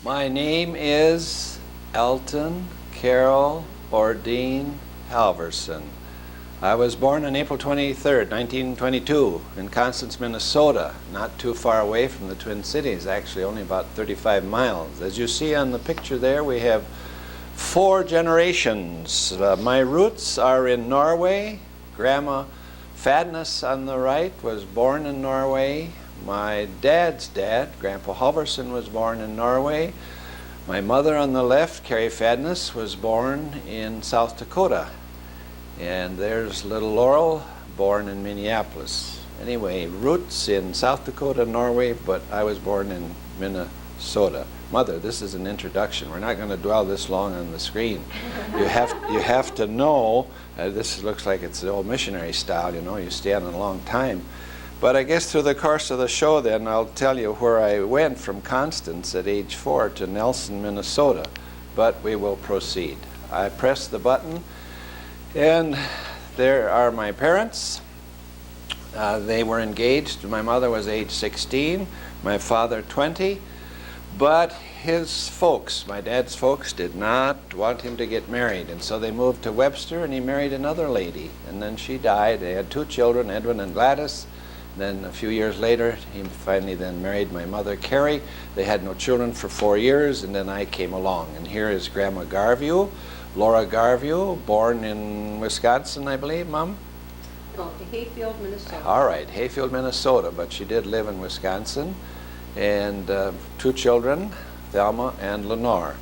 My name is Elton Carroll Ordine Halverson. I was born on April 23rd, 1922 in Constance, Minnesota, not too far away from the Twin Cities, actually only about 35 miles. As you see on the picture there, we have 4 generations. My roots are in Norway. Grandma Fadness on the right was born in Norway. My dad's dad, Grandpa Halverson, was born in Norway. My mother on the left, Carrie Fadness, was born in South Dakota. And there's little Laurel, born in Minneapolis. Anyway, roots in South Dakota, Norway, but I was born in Minnesota. Mother, this is an introduction. We're not going to dwell this long on the screen. You have to know, this looks like it's the old missionary style, you know, you stand a long time. But I guess through the course of the show then, I'll tell you where I went from Constance at age 4 to Nelson, Minnesota. But we will proceed. I press the button, and there are my parents. They were engaged. My mother was age 16, my father 20. But his folks, my dad's folks, did not want him to get married. And so they moved to Webster, and he married another lady. And then she died. They had 2 children, Edwin and Gladys. Then a few years later, he finally then married my mother, Carrie. They had no children for 4 years, and then I came along. And here is Grandma Garview, Laura Garview, born in Wisconsin, I believe, Mom? No, Hayfield, Minnesota. All right, Hayfield, Minnesota, but she did live in Wisconsin. And 2 children, Thelma and Lenore.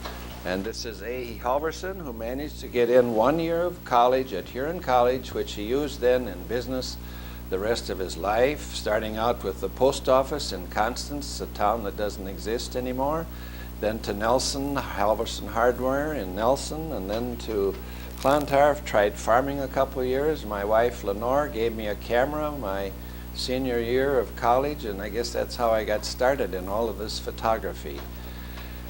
And this is A. Halverson, who managed to get in 1 year of college at Huron College, which he used then in business the rest of his life, starting out with the post office in Constance, a town that doesn't exist anymore, then to Nelson, Halverson Hardware in Nelson, and then to Clontarf. Tried farming a couple of years. My wife Lenore gave me a camera my senior year of college, and I guess that's how I got started in all of this photography.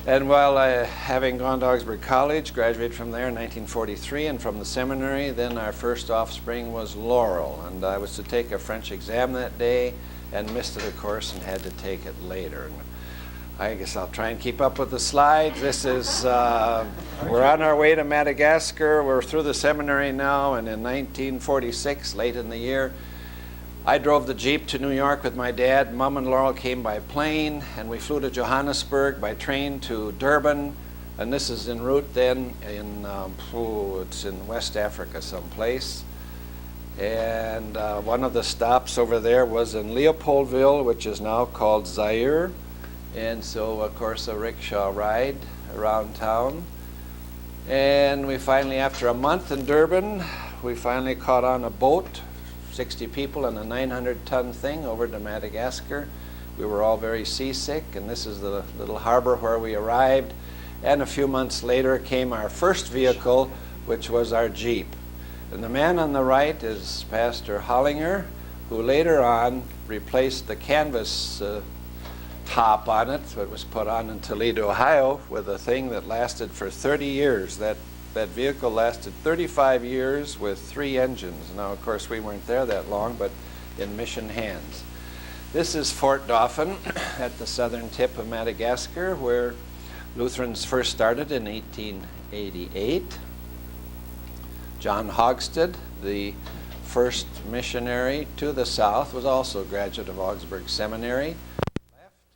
And while having gone to Augsburg College, graduated from there in 1943, and from the seminary, then our first offspring was Laurel. And I was to take a French exam that day and missed it, of course, and had to take it later. And I guess I'll try and keep up with the slides. This is, we're on our way to Madagascar. We're through the seminary now, and in 1946, late in the year, I drove the Jeep to New York with my dad. Mom and Laurel came by plane, and we flew to Johannesburg by train to Durban. And this is en route then in, it's in West Africa someplace. And one of the stops over there was in Leopoldville, which is now called Zaire. And so, of course, a rickshaw ride around town. And we finally, after a month in Durban, we finally caught on a boat, 60 people and a 900-ton thing over to Madagascar. We were all very seasick, and this is the little harbor where we arrived. And a few months later came our first vehicle, which was our Jeep. And the man on the right is Pastor Hollinger, who later on replaced the canvas top on it. So it was put on in Toledo, Ohio, with a thing that lasted for 30 years. That vehicle lasted 35 years with 3 engines. Now, of course, we weren't there that long, but in mission hands. This is Fort Dauphin at the southern tip of Madagascar, where Lutherans first started in 1888. John Hogsted, the first missionary to the south, was also a graduate of Augsburg Seminary.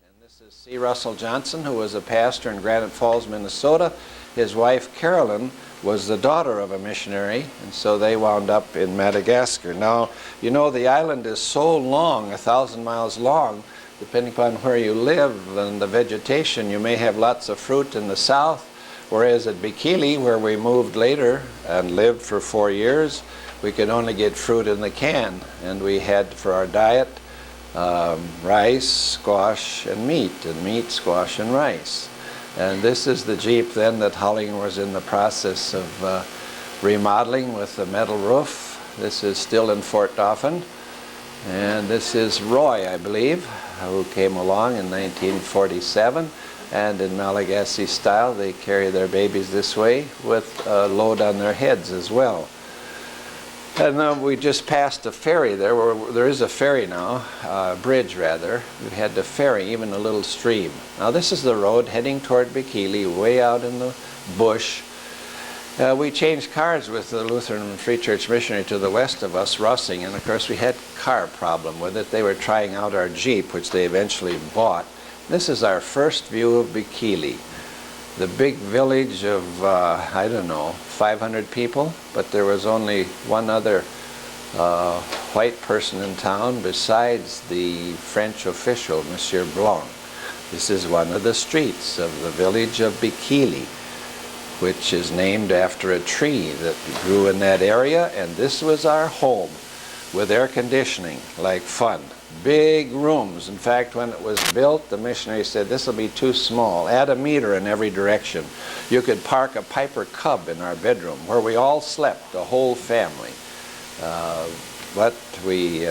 And this is C. Russell Johnson, who was a pastor in Granite Falls, Minnesota. His wife, Carolyn, was the daughter of a missionary, and so they wound up in Madagascar. Now, you know, the island is so long, 1,000 miles long, depending upon where you live and the vegetation, you may have lots of fruit in the south, whereas at Bikili, where we moved later and lived for 4 years, we could only get fruit in the can, and we had for our diet rice, squash, and meat, squash, and rice. And this is the Jeep then that Hollinger was in the process of remodeling with the metal roof. This is still in Fort Dauphin. And this is Roy, I believe, who came along in 1947. And in Malagasy style, they carry their babies this way with a load on their heads as well. And we just passed a ferry there. There is a ferry now, bridge rather. We had to ferry even a little stream. Now this is the road heading toward Bikili, way out in the bush. We changed cars with the Lutheran Free Church missionary to the west of us, Russing, and of course we had a car problem with it. They were trying out our Jeep, which they eventually bought. This is our first view of Bikili. The big village of, I don't know, 500 people, but there was only one other white person in town besides the French official, Monsieur Blanc. This is one of the streets of the village of Bikili, which is named after a tree that grew in that area, and this was our home with air conditioning, like fun. Big rooms. In fact, when it was built, the missionary said, this will be too small. Add a meter in every direction. You could park a Piper Cub in our bedroom, where we all slept, the whole family. But we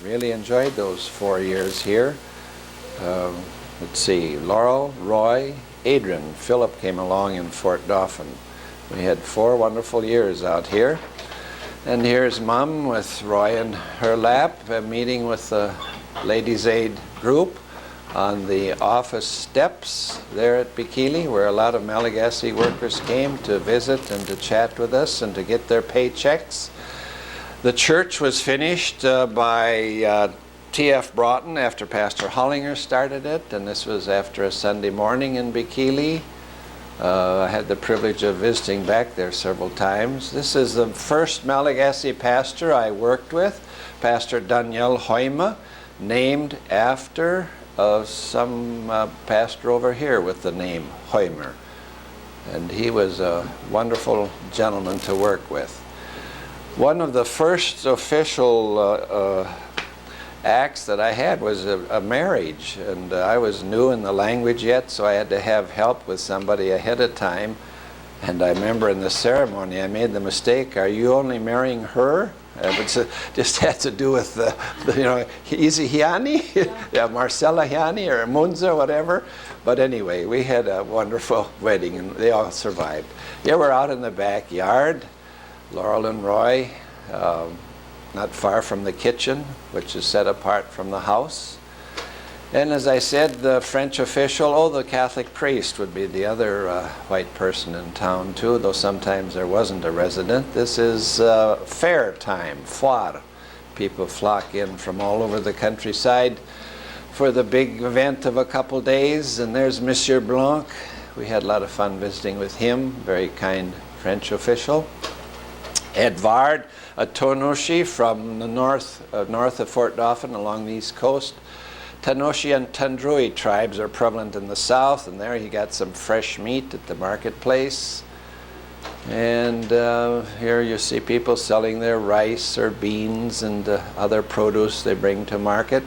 really enjoyed those 4 years here. Let's see, Laurel, Roy, Adrian, Philip came along in Fort Dauphin. We had 4 wonderful years out here. And here's Mom with Roy in her lap, meeting with the Ladies' Aid group on the office steps there at Bikili, where a lot of Malagasy workers came to visit and to chat with us and to get their paychecks. The church was finished by T.F. Broughton after Pastor Hollinger started it, and this was after a Sunday morning in Bikili. I had the privilege of visiting back there several times. This is the first Malagasy pastor I worked with, Pastor Daniel Hoima, named after some pastor over here with the name Hoimer. And he was a wonderful gentleman to work with. One of the first official acts that I had was a marriage, and I was new in the language yet, so I had to have help with somebody ahead of time. And I remember in the ceremony I made the mistake, are you only marrying her? It just had to do with Easy Hiani, yeah, Marcella Hiani or Munza, whatever. But anyway, we had a wonderful wedding and they all survived. Yeah, we're out in the backyard, Laurel and Roy, not far from the kitchen, which is set apart from the house. And as I said, the French official, the Catholic priest would be the other white person in town too, though sometimes there wasn't a resident. This is fair time, foire. People flock in from all over the countryside for the big event of a couple days, and there's Monsieur Blanc. We had a lot of fun visiting with him, very kind French official. Edvard, a Tonoshi from the north of Fort Dauphin along the east coast. Tanoshi and Tandrui tribes are prevalent in the south, and there he got some fresh meat at the marketplace. And here you see people selling their rice or beans and other produce they bring to market.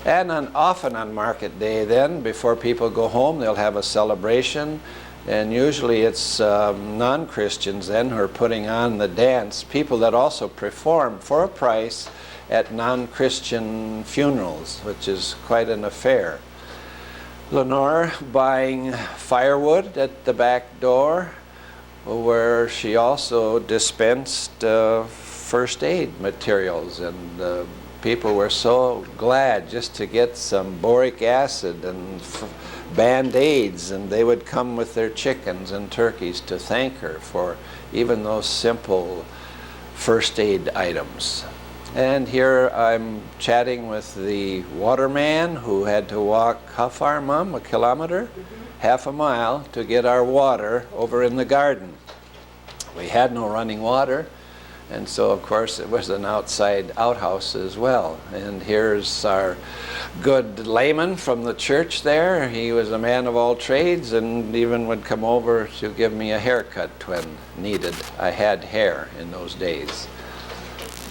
And often on market day then, before people go home, they'll have a celebration. And usually it's non-Christians then who are putting on the dance, people that also perform for a price at non-Christian funerals, which is quite an affair. Lenore buying firewood at the back door, where she also dispensed first aid materials, and people were so glad just to get some boric acid and Band-Aids, and they would come with their chickens and turkeys to thank her for even those simple first aid items. And here I'm chatting with the waterman who had to walk, how far, Mom? A kilometer? Half a mile to get our water over in the garden. We had no running water, and so of course it was an outside outhouse as well. And here's our good layman from the church there. He was a man of all trades and even would come over to give me a haircut when needed. I had hair in those days.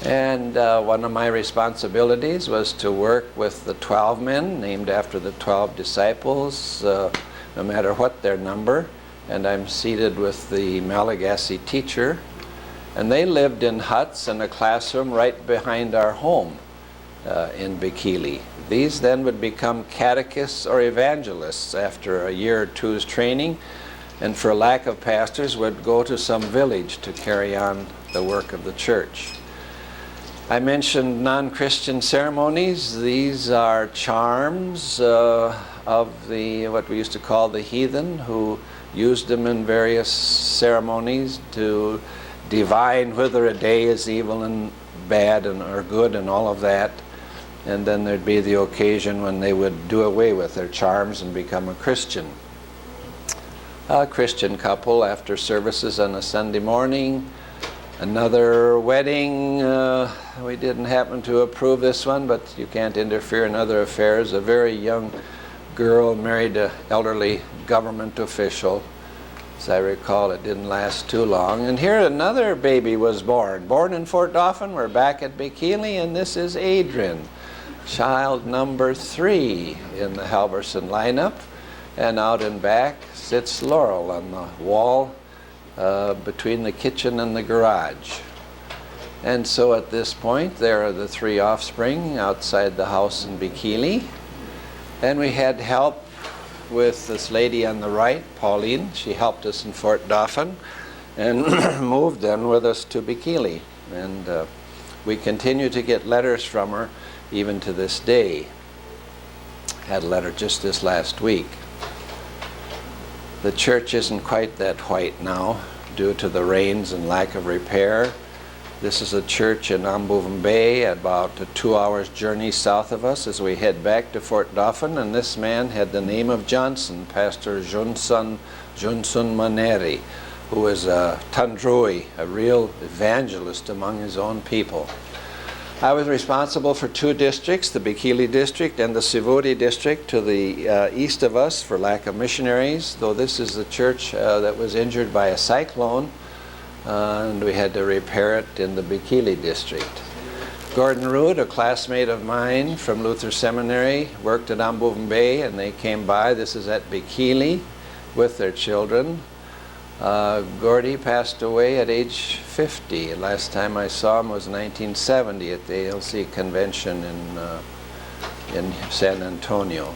And one of my responsibilities was to work with the 12 men, named after the 12 disciples, no matter what their number. And I'm seated with the Malagasy teacher. And they lived in huts and a classroom right behind our home in Bikili. These then would become catechists or evangelists after a year or two's training, and for lack of pastors would go to some village to carry on the work of the church. I mentioned non-Christian ceremonies. These are charms of the what we used to call the heathen, who used them in various ceremonies to divine whether a day is evil and bad and or good and all of that. And then there'd be the occasion when they would do away with their charms and become a Christian. A Christian couple after services on a Sunday morning. Another wedding, we didn't happen to approve this one, but you can't interfere in other affairs. A very young girl married an elderly government official. As I recall, it didn't last too long. And here another baby was born. Born in Fort Dauphin. We're back at Bikili, and this is Adrian, child number 3 in the Halverson lineup. And out and back sits Laurel on the wall between the kitchen and the garage. And so at this point, there are the 3 offspring outside the house in Bikili. And we had help with this lady on the right, Pauline. She helped us in Fort Dauphin and moved then with us to Bikili. And we continue to get letters from her even to this day. Had a letter just this last week. The church isn't quite that white now due to the rains and lack of repair. This is a church in Amboven Bay, about a 2 hours journey south of us as we head back to Fort Dauphin. And this man had the name of Johnson, Pastor Johnson Maneri, who is a Tandrui, a real evangelist among his own people. I was responsible for 2 districts, the Bikili district and the Sivoti district to the east of us for lack of missionaries, though this is the church that was injured by a cyclone, and we had to repair it in the Bikili district. Gordon Rood, a classmate of mine from Luther Seminary, worked at Amboven Bay, and they came by. This is at Bikili with their children. Gordy passed away at age 50. Last time I saw him was 1970 at the ALC convention in San Antonio.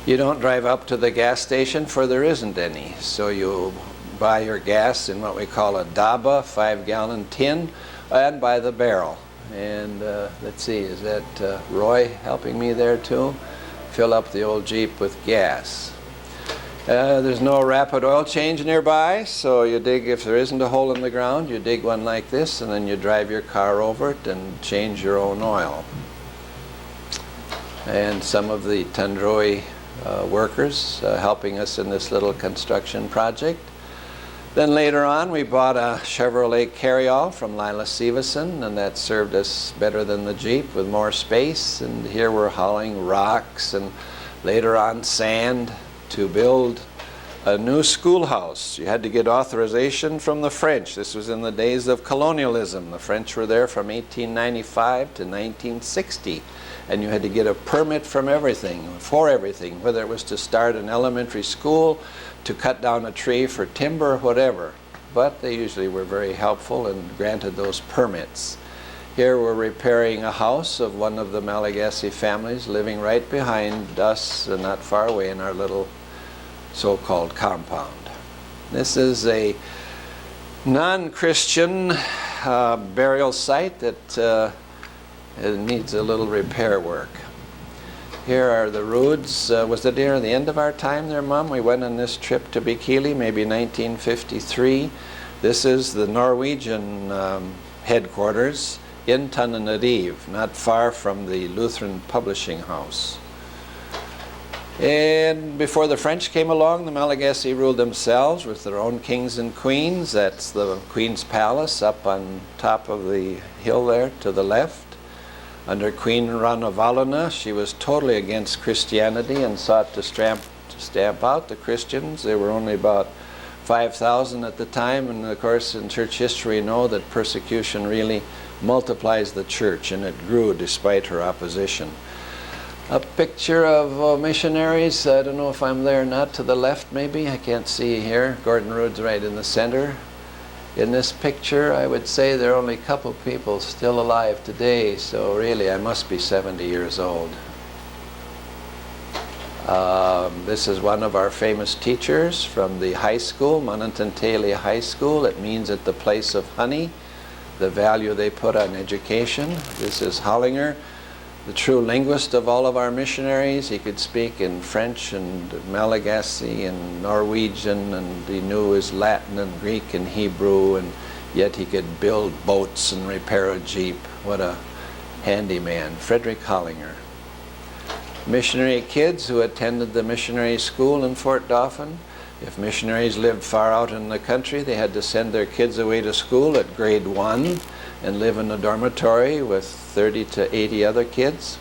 You don't drive up to the gas station, for there isn't any. So you buy your gas in what we call a daba, 5-gallon tin, and by the barrel. And let's see, is that Roy helping me there too? Fill up the old Jeep with gas. There's no rapid oil change nearby, so you dig, if there isn't a hole in the ground, you dig one like this, and then you drive your car over it and change your own oil. And some of the Tandroi workers helping us in this little construction project. Then later on, we bought a Chevrolet Carryall from Lila Severson, and that served us better than the Jeep with more space. And here we're hauling rocks and later on sand to build a new schoolhouse. You had to get authorization from the French. This was in the days of colonialism. The French were there from 1895 to 1960. And you had to get a permit from everything, for everything, whether it was to start an elementary school, to cut down a tree for timber, whatever. But they usually were very helpful and granted those permits. Here we're repairing a house of one of the Malagasy families living right behind us and not far away in our little so-called compound. This is a non-Christian burial site that it needs a little repair work. Here are the Roods. Was it near the end of our time there, Mom? We went on this trip to Bikili, maybe 1953. This is the Norwegian headquarters in Tananarive, not far from the Lutheran Publishing House. And before the French came along, the Malagasy ruled themselves with their own kings and queens. That's the Queen's Palace up on top of the hill there to the left. Under Queen Ranavalona, she was totally against Christianity and sought to stamp out the Christians. There were only about 5,000 at the time, and of course in church history we know that persecution really multiplies the church, and it grew despite her opposition. A picture of missionaries. I don't know if I'm there or not. To the left maybe, I can't see here. Gordon Rood's right in the center. In this picture, I would say there are only a couple people still alive today, so really I must be 70 years old. This is one of our famous teachers from the high school, Manantantali High School. It means at the place of honey. the value they put on education. This is Hollinger, the true linguist of all of our missionaries. He could speak in French and Malagasy and Norwegian, and he knew his Latin and Greek and Hebrew, and yet he could build boats and repair a Jeep. What a handyman, Frederick Hollinger. Missionary kids who attended the missionary school in Fort Dauphin. If missionaries lived far out in the country, they had to send their kids away to school at grade 1 and live in a dormitory with 30 to 80 other kids.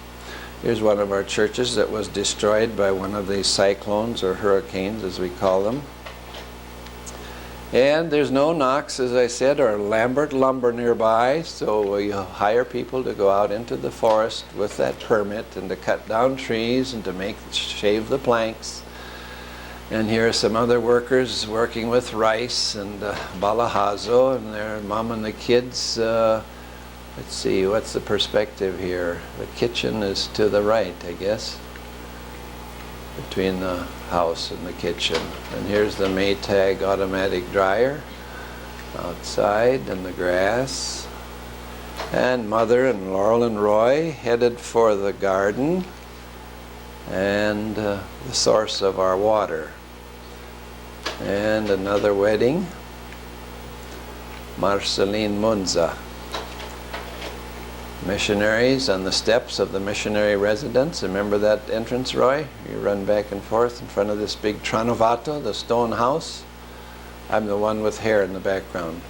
Here's one of our churches that was destroyed by one of these cyclones or hurricanes, as we call them. And there's no Knox, as I said, or Lambert lumber nearby, so we hire people to go out into the forest with that permit and to cut down trees and to shave the planks. And here are some other workers working with rice and balahazo, and their mom and the kids. Let's see, what's the perspective here? The kitchen is to the right, I guess, between the house and the kitchen. And here's the Maytag automatic dryer outside in the grass. And Mother and Laurel and Roy headed for the garden and the source of our water. And another wedding, Marceline Munza. Missionaries on the steps of the missionary residence. Remember that entrance, Roy? You run back and forth in front of this big Tranovato, the stone house. I'm the one with hair in the background.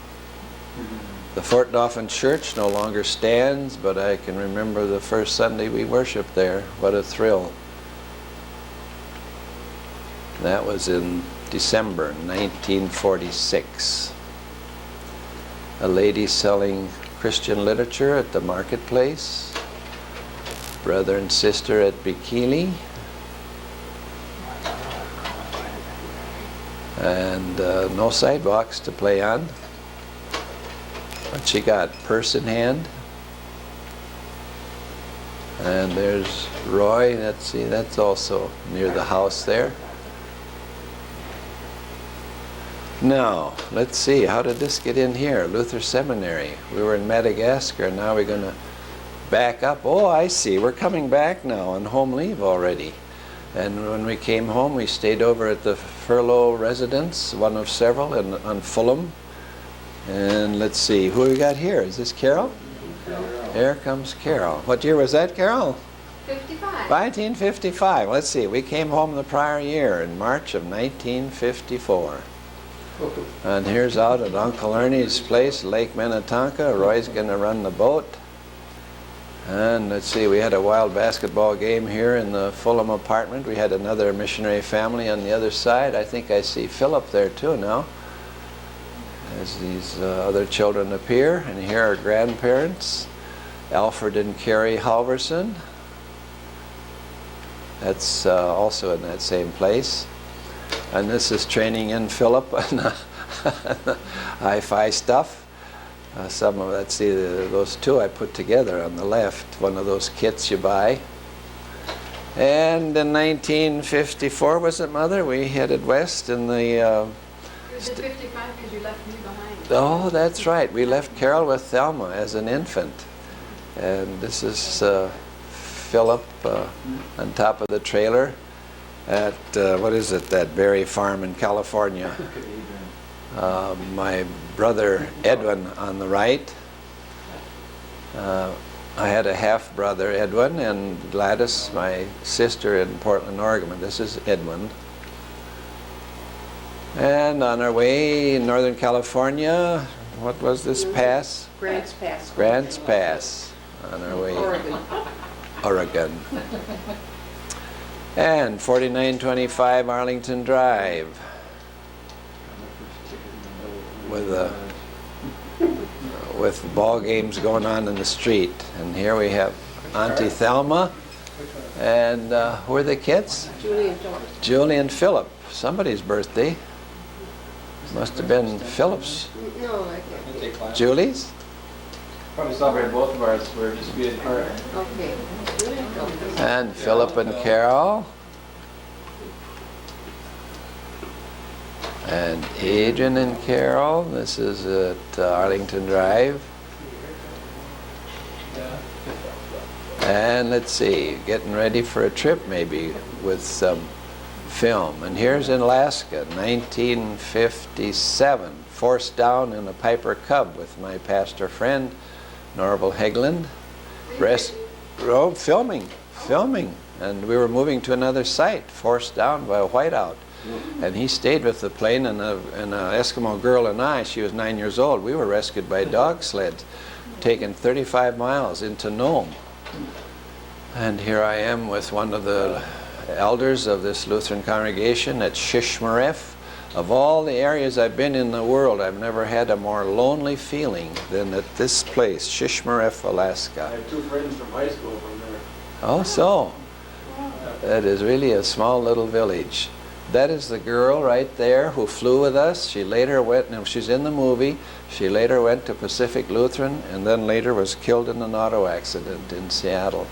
The Fort Dauphin Church no longer stands, but I can remember the first Sunday we worshiped there. What a thrill. That was in December 1946. A lady selling Christian literature at the marketplace. Brother and sister at Bikini. And no sidewalks to play on. But she got purse in hand. And there's Roy. Let's see, that's also near the house there. Now, let's see, how did this get in here? Luther Seminary. We were in Madagascar, now we're going to back up. Oh, I see, we're coming back now on home leave already. And when we came home, we stayed over at the Furlough residence, one of several on Fulham. And let's see, who we got here? Is this Carol? Here comes Carol. What year was that, Carol? 55. 1955. Let's see, we came home the prior year in March of 1954. And here's out at Uncle Ernie's place, Lake Minnetonka. Roy's going to run the boat. And let's see, we had a wild basketball game here in the Fulham apartment. We had another missionary family on the other side. I think I see Philip there too now, as these other children appear. And here are grandparents, Alfred and Carrie Halverson. That's also in that same place. And this is training in Philip and hi-fi stuff. Some of, let's see, those two I put together on the left, one of those kits you buy. And in 1954, was it, Mother? We headed west in the... You did 55 because you left me behind. Oh, that's right. We left Carol with Thelma as an infant. And this is Philip on top of the trailer at, what is it, that berry farm in California. My brother Edwin on the right. I had a half-brother, Edwin, and Gladys, my sister in Portland, Oregon. This is Edwin. And on our way in Northern California, what was this pass? Grants Pass. Grants Pass. On our way. Oregon. And 4925 Arlington Drive. With ball games going on in the street. And here we have Auntie Thelma. And who are the kids? Julie and Philip. Julie and Philip. Somebody's birthday. Must have been Philip's. No, I can't. Julie's? Probably celebrate both of ours. We're just being apart. Okay. Julie and Philip. And Philip and Carol. And Adrian and Carol. This is at Arlington Drive. And let's see, getting ready for a trip maybe with some film. And here's in Alaska, 1957, forced down in a Piper Cub with my pastor friend, Norval Hegland. Filming. And we were moving to another site, forced down by a whiteout. And he stayed with the plane, and an Eskimo girl and I, she was 9 years old, we were rescued by dog sleds, taken 35 miles into Nome. And here I am with one of the elders of this Lutheran congregation at Shishmaref. Of all the areas I've been in the world, I've never had a more lonely feeling than at this place, Shishmaref, Alaska. I have two friends from high school from there. Oh, so. That is really a small little village. That is the girl right there who flew with us. She later went, now she's in the movie, she later went to Pacific Lutheran and then later was killed in an auto accident in Seattle.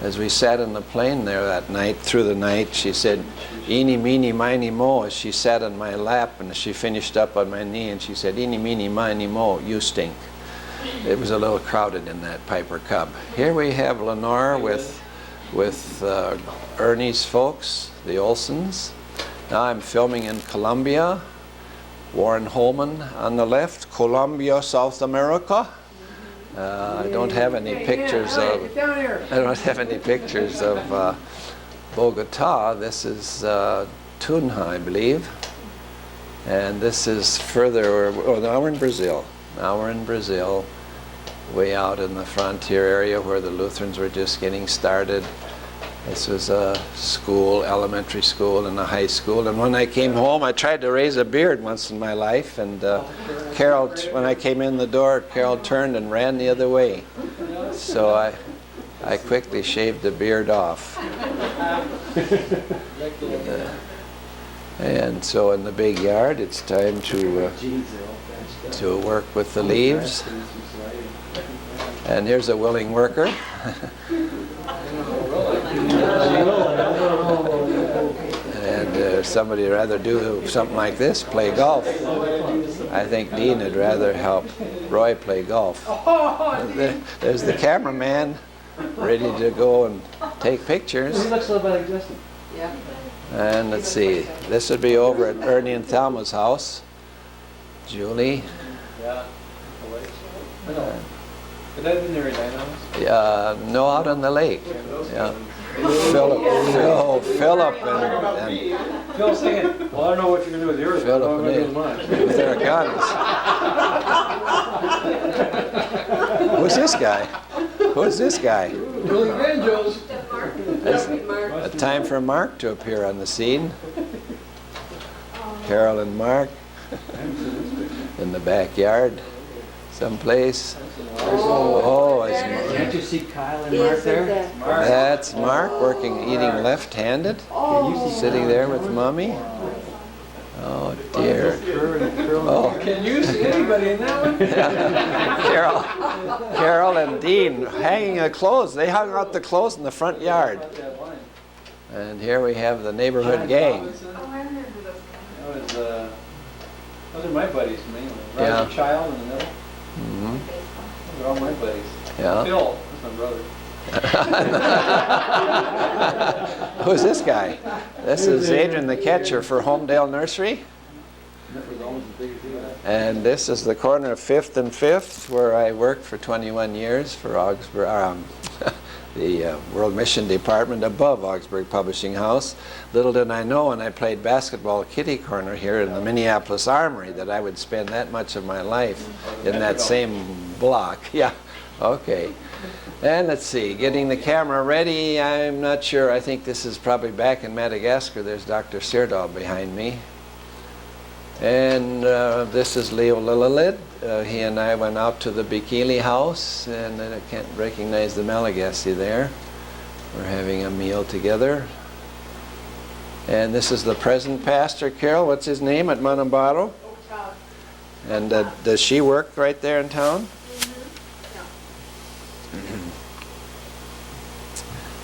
As we sat in the plane there that night, through the night, she said, "Eeny, meeny, miny, mo," as she sat on my lap, and she finished up on my knee, and she said, "Eeny, meeny, miny, mo, you stink." It was a little crowded in that Piper Cub. Here we have Lenore with Ernie's folks, the Olsons. Now I'm filming in Colombia. Warren Holman on the left, Colombia, South America. I don't have any pictures of. I don't have any pictures of Bogota. This is Tunja, I believe, and this is further. Oh, now we're in Brazil. Now we're in Brazil, way out in the frontier area where the Lutherans were just getting started. This was a school, elementary school, and a high school. And when I came home, I tried to raise a beard once in my life. And Carol, when I came in the door, Carol turned and ran the other way. So I quickly shaved the beard off. And so in the big yard, it's time to work with the leaves. And here's a willing worker. And somebody would rather do something like this, play golf. I think Dean would rather help Roy play golf. There's the cameraman ready to go and take pictures. He looks a little bit like Justin. Yeah. And let's see, this would be over at Ernie and Thelma's house. Julie. Yeah. I know. Could that have been their dynamos? No, out on the lake. Yeah. Philip and Phil saying, well, I don't know what you're going to do with yours, but Philip I'm going to do and with mine. with their guns. Who's this guy? Who's this guy? Billy Banjos. It's a time for Mark to appear on the scene. Carol and Mark in the backyard someplace. Oh, it's Can't you see Kyle and Mark Isn't there? that That's Mark eating left-handed, sitting there with Mommy. Oh dear. Oh, Can you see anybody in that one? Carol and Dean hanging the clothes. They hung out the clothes in the front yard. And here we have the neighborhood gang. Those are my buddies mainly. Yeah. Roger Child in the middle. Mhm. Those are all my buddies. Yeah. Phil, that's my brother. Who's this guy? This is Adrian the catcher for Homedale Nursery. That was almost as big as he was. And this is the corner of 5th and 5th, where I worked for 21 years for Augsburg, the World Mission Department above Augsburg Publishing House. Little did I know when I played basketball kitty corner here in the Minneapolis Armory that I would spend that much of my life in that same block. Yeah, okay. And let's see, getting the camera ready, I'm not sure. I think this is probably back in Madagascar. There's Dr. Sirdal behind me. And this is Leo Lillalid. He and I went out to the Bikili house, and I can't recognize the Malagasy there. We're having a meal together. And this is the present pastor, Carol. What's his name at Manambaro? And does she work right there in town?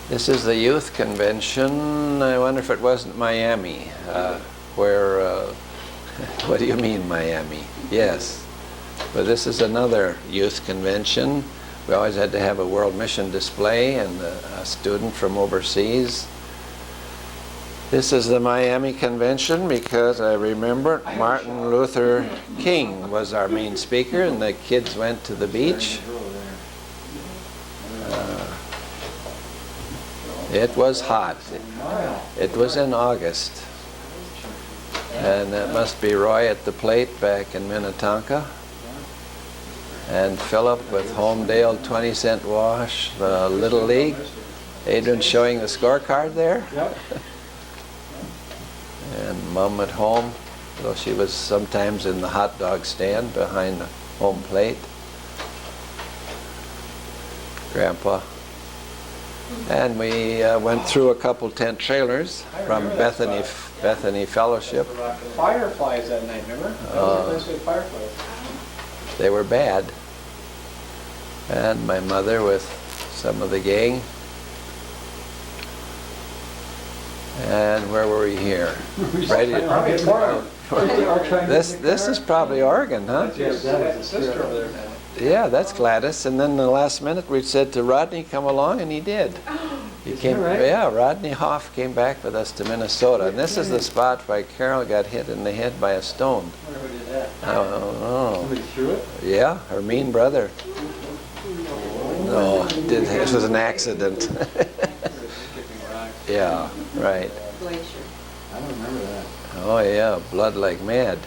This is the youth convention. I wonder if it wasn't Miami, where, what do you mean Miami? Yes, but this is another youth convention We always had to have a world mission display and a student from overseas. This is the Miami Convention because I remember Martin Luther King was our main speaker and the kids went to the beach. It was hot. It was in August. And that must be Roy at the plate back in Minnetonka. And Philip with Homedale 20-cent wash, the Little League. Adrian showing the scorecard there. Yep. And Mom at home, though she was sometimes in the hot dog stand behind the home plate. Grandpa. And we went through a couple tent trailers from Bethany Fellowship. Fireflies that night, remember? Fireflies. They were bad. And my mother with some of the gang. And where were we here? Right this is probably Oregon, huh? Yes, that's a sister over there. Yeah, that's Gladys. And then the last minute we said to Rodney, come along, and he did. He came. Right? Yeah, Rodney Hoff came back with us to Minnesota. And this is the spot where Carol got hit in the head by a stone. Where we did that? I don't know. Somebody threw it? Yeah, her mean brother. No, it was an accident. Skipping rocks. Yeah, right. Glacier. I don't remember that. Oh yeah, blood like mad.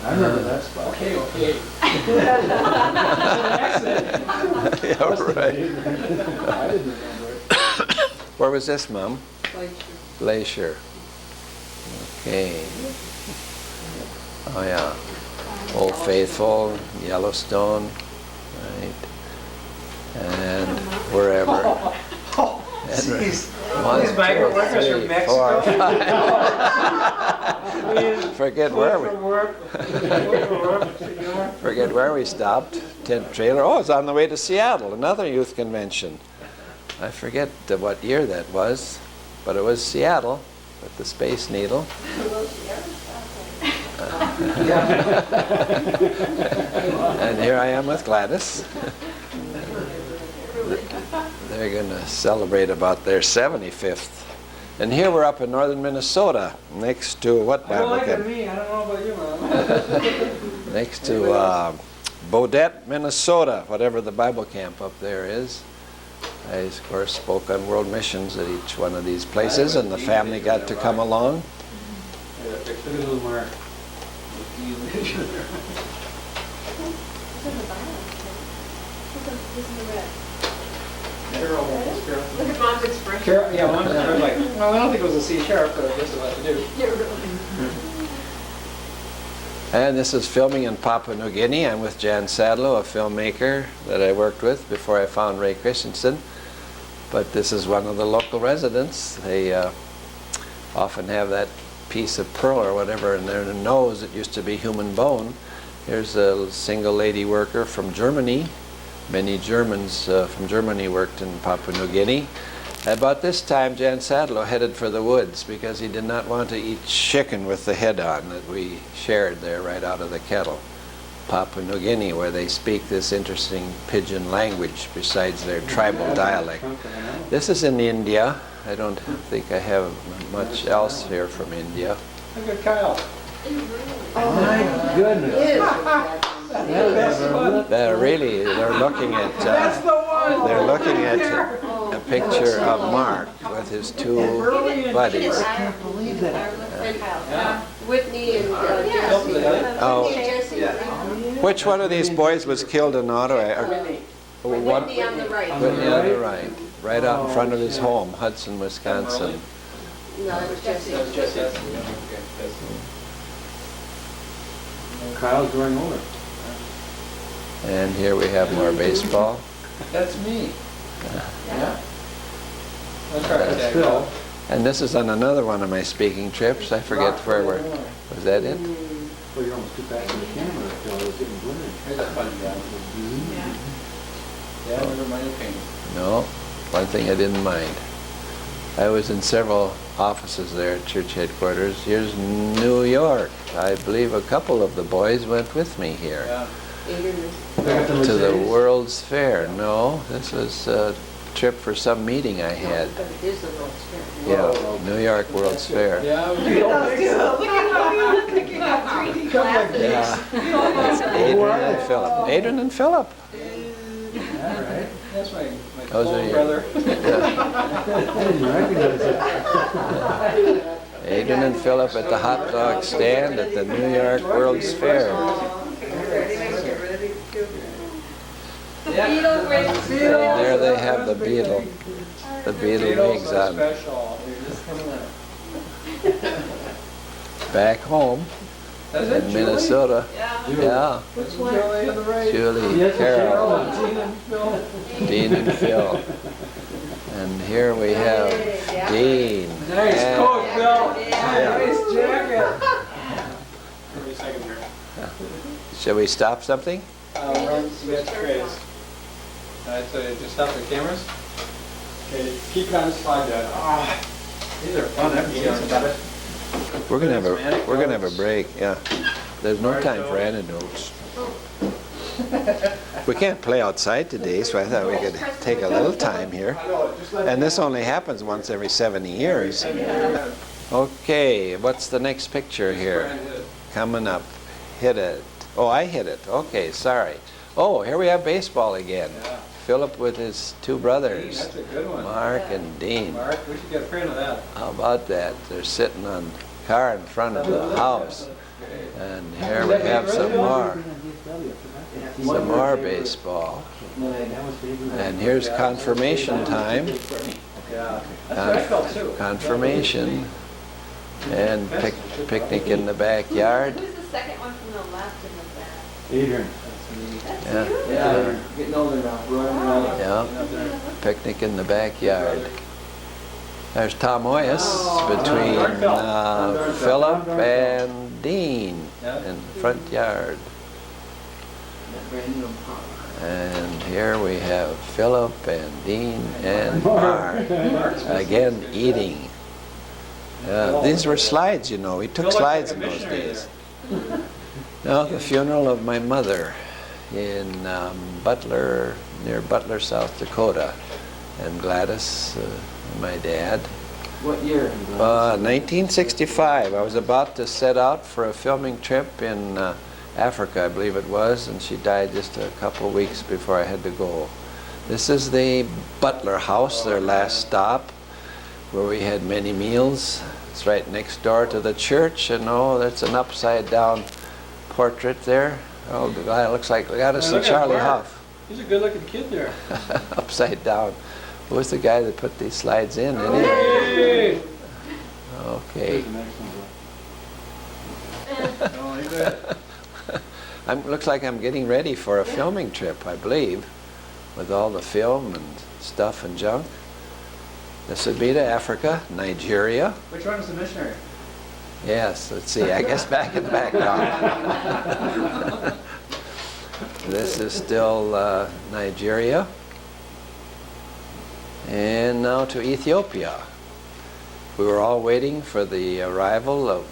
I remember that spot. Okay. Yeah, right. I didn't remember it. Where was this, Mom? Glacier. Glacier. Okay. Oh yeah. Old Faithful, Yellowstone, right. And wherever. Jeez. One, These migrant two, workers from three, Mexico. 4, 5. Forget where we. Forget where we stopped. Tent trailer. Oh, it's on the way to Seattle, another youth convention. I forget what year that was, but it was Seattle with the Space Needle. And here I am with Gladys. They're going to celebrate about their 75th. And here we're up in northern Minnesota, next to what Bible camp? Me. I don't know about you, Mom. Next to Bodette, Minnesota, whatever the Bible camp up there is. I, of course, spoke on world missions at each one of these places, and the family got to come along. Look at little Mark. Look at Mom's expression. Carol, yeah, Mom's like, well, I don't think it was a sea shark, but I guess it had to do. And this is filming in Papua New Guinea. I'm with Jan Sadlow, a filmmaker that I worked with before I found Ray Christensen. But this is one of the local residents. They often have that piece of pearl or whatever in their nose. It used to be human bone. Here's a single lady worker from Germany. Many Germans from Germany worked in Papua New Guinea. About this time, Jan Sadlow headed for the woods because he did not want to eat chicken with the head on that we shared there right out of the kettle. Papua New Guinea, where they speak this interesting pidgin language besides their tribal dialect. This is in India. I don't think I have much else here from India. Look at Kyle. Oh My goodness. They're looking at they're looking at a picture of Mark with his two buddies. I can't believe that. Whitney and Jesse. Oh. Jesse. Which one of these boys was killed in Ottawa? Whitney on the right. Whitney on the right, right out in front of his home, Hudson, Wisconsin. No, it was Jesse. Kyle's growing older. And here we have more baseball. That's me. Yeah. That's Phil. And this is on another one of my speaking trips. I forget where we're. Was that it? Well, you're almost too fast on the camera, Phil. It was getting blurry. Here's a fun guy. Yeah, I never mind pain. No, one thing I didn't mind. I was in several offices there at church headquarters. Here's New York. I believe a couple of the boys went with me here. Yeah. To the World's Fair. No, this was a trip for some meeting I had. But it is the World's Fair. Yeah, New York World's Fair. Yeah, Look at how you're picking up 3D glasses. Yeah. Adrian and Philip. Adrian and Philip. all right. That's my Those are old your- brother. Adrian and Philip at the hot dog stand at the New York World's Fair. And there they have the Beetle Potatoes wigs are on. special. They're just coming in. Back home Is that in Julie? Minnesota. Yeah, That's Julie on the right. Julie, Carol, Tina and Phil. Dean and Phil. And here we have Dean. Nice and- coat, Phil. Yeah. Nice jacket. Give me a second here. Shall we stop something? Run, we got trays. So just stop the cameras. Okay, keep it on the slide, Dad. Ah, these are fun. I'm feeling about it. We're gonna have a break, yeah. There's no time for anecdotes. We can't play outside today, so I thought we could take a little time here. And this only happens once every 70 years. Okay, what's the next picture here? Coming up. Hit it. Oh, I hit it. Okay, sorry. Oh, here we have baseball again. Yeah. Philip with his two brothers, That's a good one. Mark and Dean. Mark, we should get a print of that. How about that? They're sitting on a car in front of the house. And here we have some more baseball. And here's confirmation time. Yeah, that's what I felt too. Confirmation. And picnic in the backyard. Who's the second one from the left in the back? Adrian. Yeah. Yeah, getting older now. Yeah. Picnic in the backyard. There's Tom Oyas between Philip and Dean in the front yard. And here we have Philip and Dean and Mark. Again, eating. These were slides, you know. We took slides in those days. Now, the funeral of my mother in Butler, near Butler, South Dakota. And Gladys, my dad. What year? 1965. I was about to set out for a filming trip in Africa, I believe it was, and she died just a couple weeks before I had to go. This is the Butler House, their last stop, where we had many meals. It's right next door to the church, and oh, that's an upside down portrait there. Oh, the guy looks like Gladys and Look at Charlie Mark. Huff. He's a good looking kid there. Upside down. Who was the guy that put these slides in? Anyway? Hey! Okay. Oh, you bet. Looks like I'm getting ready for a filming trip, I believe, with all the film and stuff and junk. This would be to Africa, Nigeria. Which one is the missionary? Yes, let's see, I guess back in the background. This is still Nigeria. And now to Ethiopia. We were all waiting for the arrival of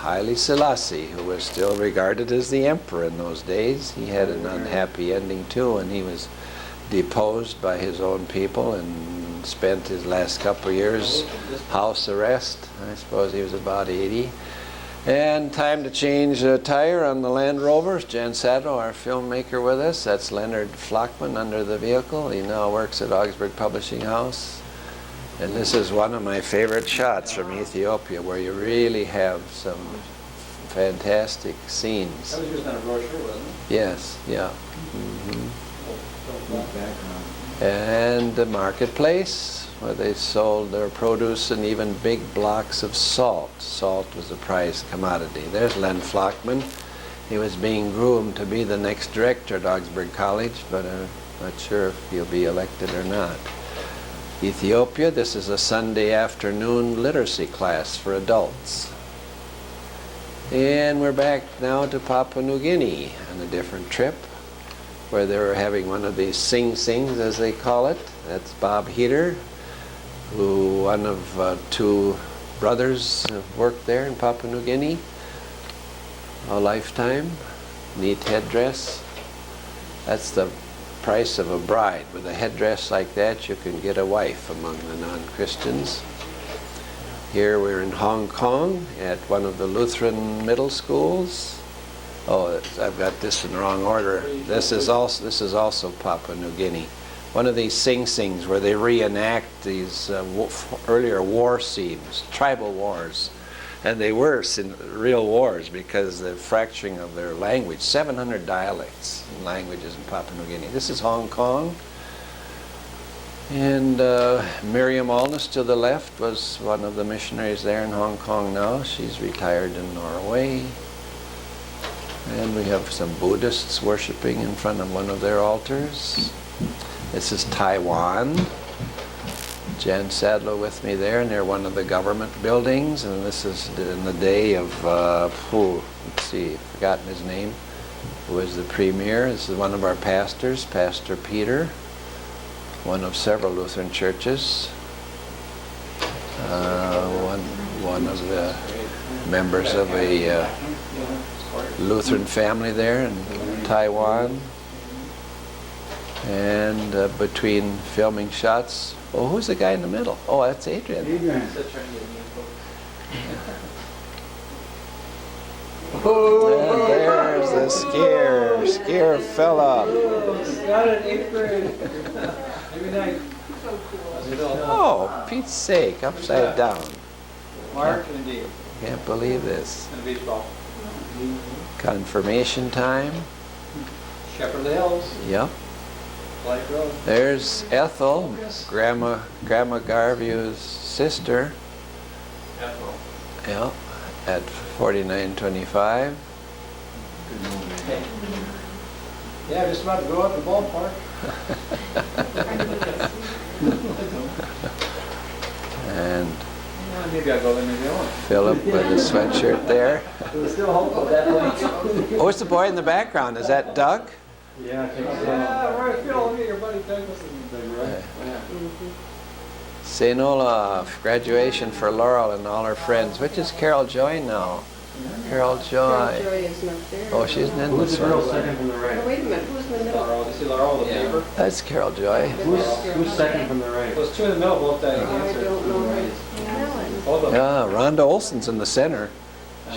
Haile Selassie, who was still regarded as the emperor in those days. He had an unhappy ending too, and he was deposed by his own people and spent his last couple of years house arrest. I suppose he was about 80. And time to change the tire on the Land Rovers. Jan Sato, our filmmaker, with us. That's Leonard Flockman under the vehicle. He now works at Augsburg Publishing House. And this is one of my favorite shots from Ethiopia, where you really have some fantastic scenes. That was just on a brochure, wasn't it? Yes, yeah. And the marketplace, where they sold their produce and even big blocks of salt. Salt was a prized commodity. There's Len Flockman. He was being groomed to be the next director at Augsburg College, but I'm not sure if he'll be elected or not. Ethiopia, this is a Sunday afternoon literacy class for adults. And we're back now to Papua New Guinea on a different trip, where they were having one of these sing-sings, as they call it. That's Bob Heater, who one of two brothers worked there in Papua New Guinea a lifetime. Neat headdress. That's the price of a bride. With a headdress like that, you can get a wife among the non-Christians. Here we're in Hong Kong at one of the Lutheran middle schools. Oh, I've got this in the wrong order. This is also Papua New Guinea. One of these sing-sings where they reenact these earlier war scenes, tribal wars. And they were real wars because the fracturing of their language, 700 dialects and languages in Papua New Guinea. This is Hong Kong. And Miriam Alness to the left was one of the missionaries there in Hong Kong now. She's retired in Norway. And we have some Buddhists worshiping in front of one of their altars. This is Taiwan. Jan Sadler with me there near one of the government buildings, and this is in the day of, let's see, I've forgotten his name, who was the premier. This is one of our pastors, Pastor Peter, one of several Lutheran churches, one of the members of a Lutheran family there in Taiwan. And between filming shots, oh, who's the guy in the middle? Oh, that's Adrian. And there's the skier Philip. Got it, 8th grade. Every night. Oh, Pete's sake, upside down. Mark and Dave. Can't believe this. And the beach ball. Confirmation time. Shepherd of the Hills. Yep. Light Road. There's Ethel, Grandma Garview's sister. Ethel. Yeah, at 4925. Yeah, just about to go out the ballpark. And Yeah, maybe I'll go there, maybe I won't. Philip with the sweatshirt there. There's still hope at that point. Oh, what's the boy in the background? Is that Doug? Yeah, I think so. Yeah, right, Phil, look at your buddy Douglas and right? Yeah. St. Olaf, graduation for Laurel and all her friends. Which is Carol Joy now? Carol Joy. Joy is not there. Oh, she isn't in Who's this the girl one. second from the Oh, right? wait a minute, who's in the middle? Laurel, you see Laurel, the paper? That's Carol Joy. Who's second from the right? Those two in the middle both died of Oh, I cancer. don't know. Both of them. Yeah, Rhonda Olson's in the center.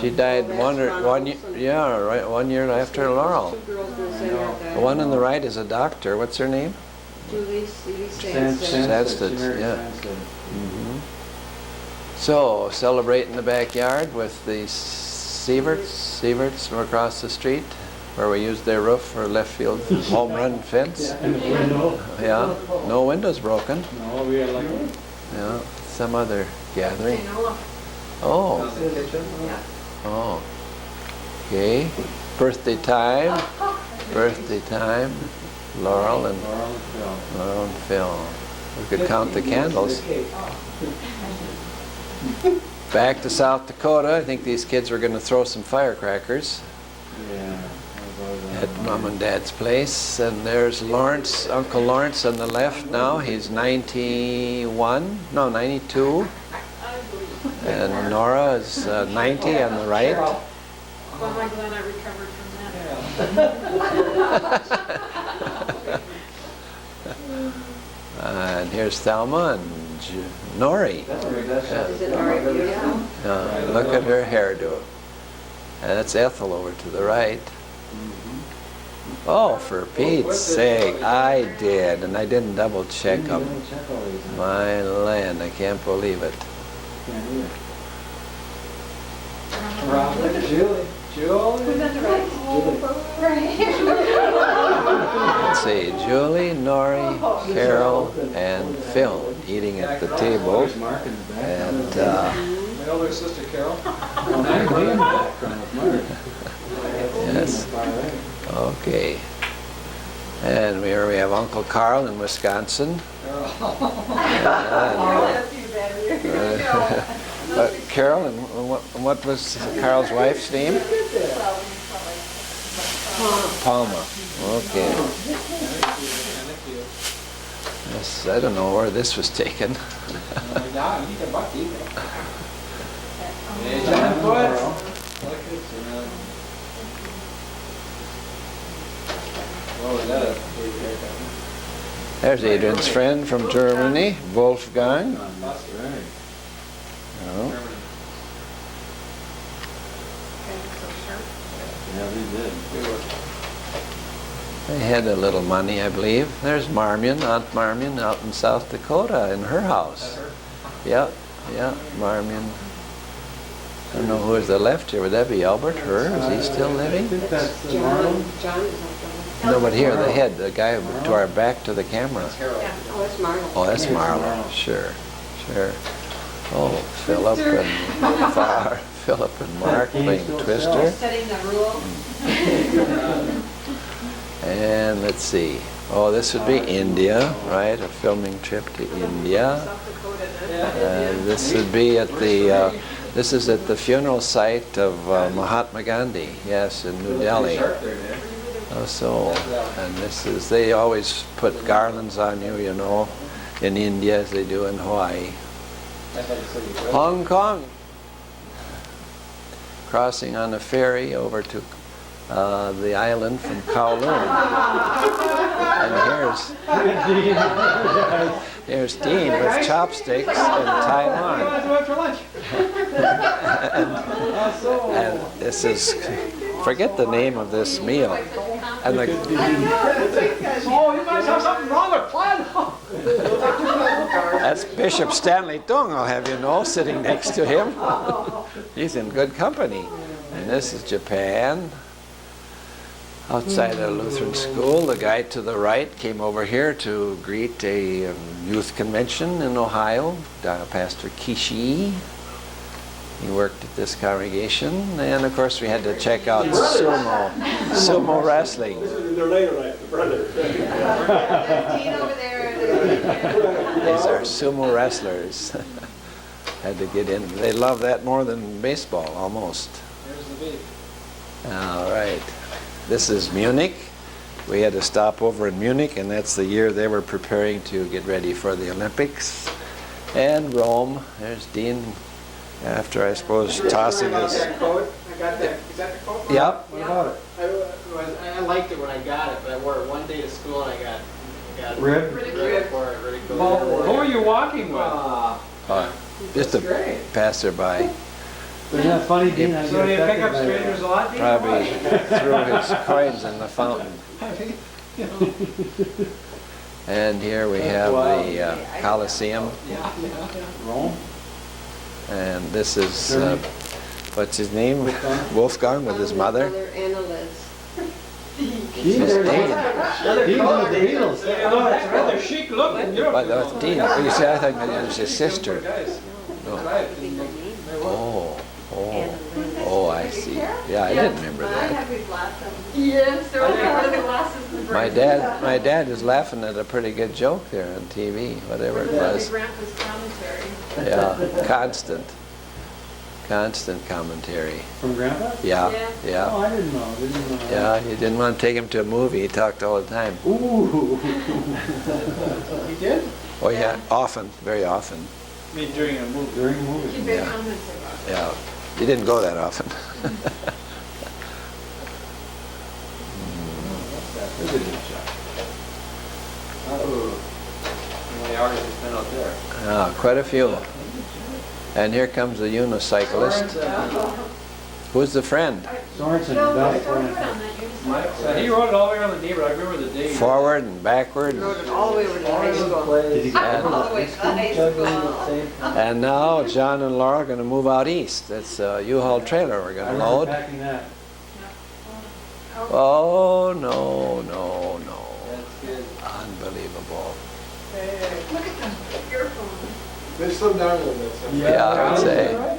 She died that's one Rhonda year, Olson. yeah, right, 1 year after Laurel. Two girls in the center. The one on the right is a doctor. What's her name? Julie Sandstead. Sandstead, yeah. Mhm. So, celebrate in the backyard with the Sieverts from across the street, where we used their roof for left field home run fence. And the window? Yeah, no windows broken. No, we had like, Yeah, some other gathering. St. Olaf. Oh, Down in the kitchen. oh, okay. Birthday time, Laurel and Laurel and Phil. We could count the candles. Back to South Dakota. I think these kids were going to throw some firecrackers Phil. Yeah. at Mom and Dad's place. And there's Lawrence, Uncle Lawrence on the left now. He's 92. And Nora is 90 on the right. Well, I'm glad I recovered from that. And here's Thelma and Nori. Is it Nori beautiful? Look at her hairdo. And that's Ethel over to the right. Oh, for Pete's sake, I did, and I didn't double check them. My land, I can't believe it. Rob, look at Julie. Julie. Who's at the right? Let's see, Julie, Nori, Carol, and Phil eating at the table. There's Mark in the back. And My older sister Carol. Oh, Mark in the background with Mark. yes, Far right. okay. And here we have Uncle Carl in Wisconsin. Carol, and what was Carl's wife's name? Palma. Okay. Yes, I don't know where this was taken. Yeah, he's a bucky. Hey, John Foote. Look at what was that? There's Adrian's friend from Germany, Wolfgang. That's right. Oh, Yeah, they did. they had a little money, I believe. There's Marmion, Aunt Marmion out in South Dakota in her house. Yeah, yeah, Marmion. I don't know who is the left here. Would that be Albert Herr? Is he still I living? think that's John, Arnold. John is like No, but here, the head, the guy to our back to the camera. oh, it's Marlo. Oh, that's Yeah, Marlo. Marlo. Sure, sure. Oh, Philip and Philip and Mark Can you playing still Twister. Setting the rule. And let's see. Oh, this would be India, right? A filming trip to India. South Dakota, then. This would be at the. This is at the funeral site of Mahatma Gandhi. Yes, in New Delhi. Oh, so, and this is. They always put garlands on you, you know, in India as they do in Hawaii. Hong Kong. Crossing on a ferry over to the island from Kowloon. And here's Dean with chopsticks in Taiwan. And this is, forget the name of this meal. And the, Oh, you guys have something wrong with plan? that's Bishop Stanley Tung, I'll have you know, sitting next to him. He's in good company. And this is Japan. Outside a Lutheran school, the guy to the right came over here to greet a youth convention in Ohio, Pastor Kishi. He worked at this congregation, and of course we had to check out sumo wrestling. They're later, like the brother. Dean over there. These are sumo wrestlers. Had to get in. They love that more than baseball, almost. Here's the beef. All right. This is Munich. We had to stop over in Munich, and that's the year they were preparing to get ready for the Olympics. And Rome. There's Dean, after I suppose tossing I got this. that coat. I got that. Is that the coat? Yep. What about it? I liked it when I got it, but I wore it one day to school and I got Rib? ribbed for it. Ridiculed. Well, who are you walking with? Just a great. passerby. Isn't that funny, Dean? I So get do you pick affected up by that. strangers a lot, Dean? Probably threw his coins in the fountain. And here we have the Colosseum. Rome? And this is, what's his name? Wolfgang with his mother. Anna Liz. Dean, Miss there's Dean. Dean with the Beatles. Oh, it's rather chic looking. You But that's Dean. You see, I think that was his sister. Guys. No. Right. Oh, I see. Yeah, I didn't remember that. Yes, there was one of the glasses in the My dad is laughing at a pretty good joke there on TV, whatever it was. Grandpa's commentary. Yeah, constant commentary. From Grandpa? Yeah, Oh, yeah, I didn't know. Didn't know that. yeah. You didn't want to take him to a movie. He talked all the time. Ooh. He did? Oh yeah, often, very often. I mean, during a movie. During the movie. He made Yeah. comments about it. Yeah, he didn't go that often. That's a good shot. How many hours you spent out there? Quite a few. And here comes the unicyclist. Who's the friend? Sorensen, No, Beth forward on Frank. that unicycle. He rode it all the way around the neighborhood. I remember the day. Forward and backward. Rode it all the way over to high school. Did he And- All the way to high school. And now John and Laura are going to move out east. It's a U-Haul trailer we're I going to remember load. packing that. Oh, no, no, no. That's good. Unbelievable. Look at them, earphones. They slimmed down a little bit. So. Yeah, I would say. That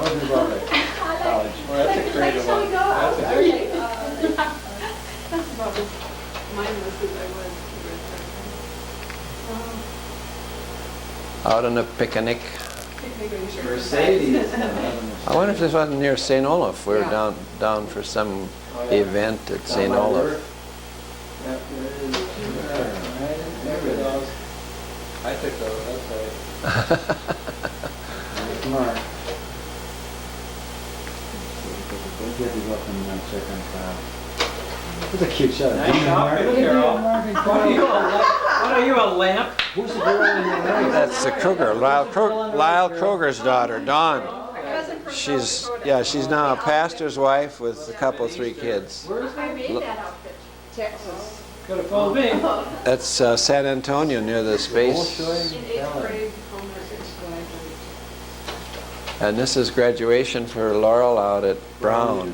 was about like college. Well, that's a creative one. That's a good That's about as mindless as I was. Out on a picnic. Mercedes. I wonder if this wasn't near St. Olaf. We were Yeah. down for some Oh, yeah. event at St. Olaf. Yeah, there it is. Remember those? I took those, that's right. Smart. We'll get you up and check on file. That's a cute shot. Nice Dean outfit, Martin. Carol. Martin, What are you, what are you, a lamp? Who's the girl in the right? That's the Kruger, Lyle Kruger's daughter, Dawn. Cousin from She's, South Dakota. yeah, she's now a pastor's wife with a couple, 3 kids. I made that outfit. Texas. Could have fooled me. That's San Antonio near the space. In 8th grade, home sixth grade. And this is graduation for Laurel out at Brown.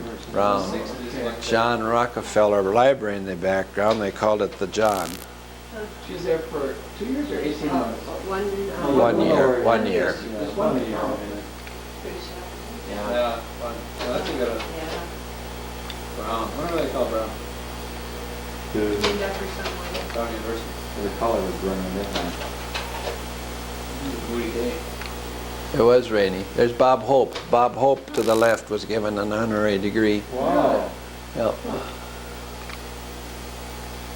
John Rockefeller Library in the background. They called it the John. She was there for 2 years or 18 months? 1 year, 1 year. Just 1 year. Yeah, fun. Well, that's a good one. Brown. What do they call Brown? Named after someone. Brown University. The color was running different. Moody day. It was rainy. There's Bob Hope. Bob Hope to the left was given an honorary degree. Wow. Yep.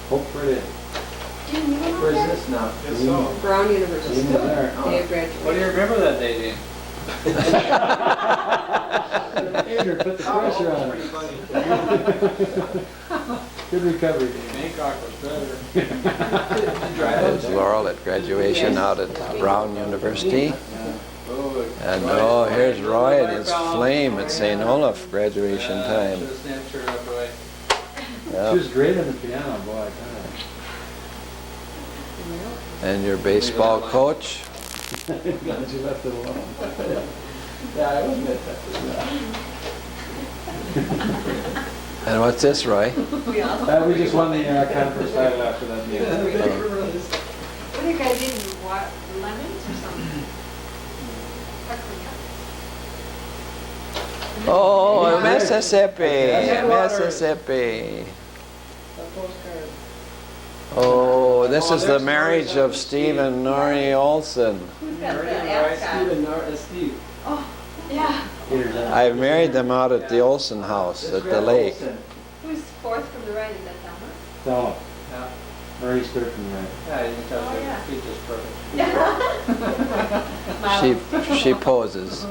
Hope for it. Where's this now? Yes, so. Brown University. Dean was there. Day of graduation. What do you remember that day, Dean? Andrew, put the pressure on her. Good recovery, Dean. Hancock was better. There's Laurel at graduation out at Brown University. Oh, And oh, here's Roy and his flame at St. Olaf graduation time. Should have snapped her up away. She Yep. was great on the piano, boy, I tell And your baseball coach. you. Glad you left it alone. Yeah, I wasn't at And what's this, Roy? We just won the conference title after that game. What do you guys eating? What, lemons or something? Oh, Mississippi, Mississippi. Oh, this is the marriage of Steve and Nori Olson. Who's got the Right, ascot? Steve. Yeah. Here's that. I married them out at the Olson house at the lake. Who's fourth from the right? Is that Thelma? No, Yeah, Murray's third from the right. yeah, you can tell Oh, her yeah. feet just perfect. She poses.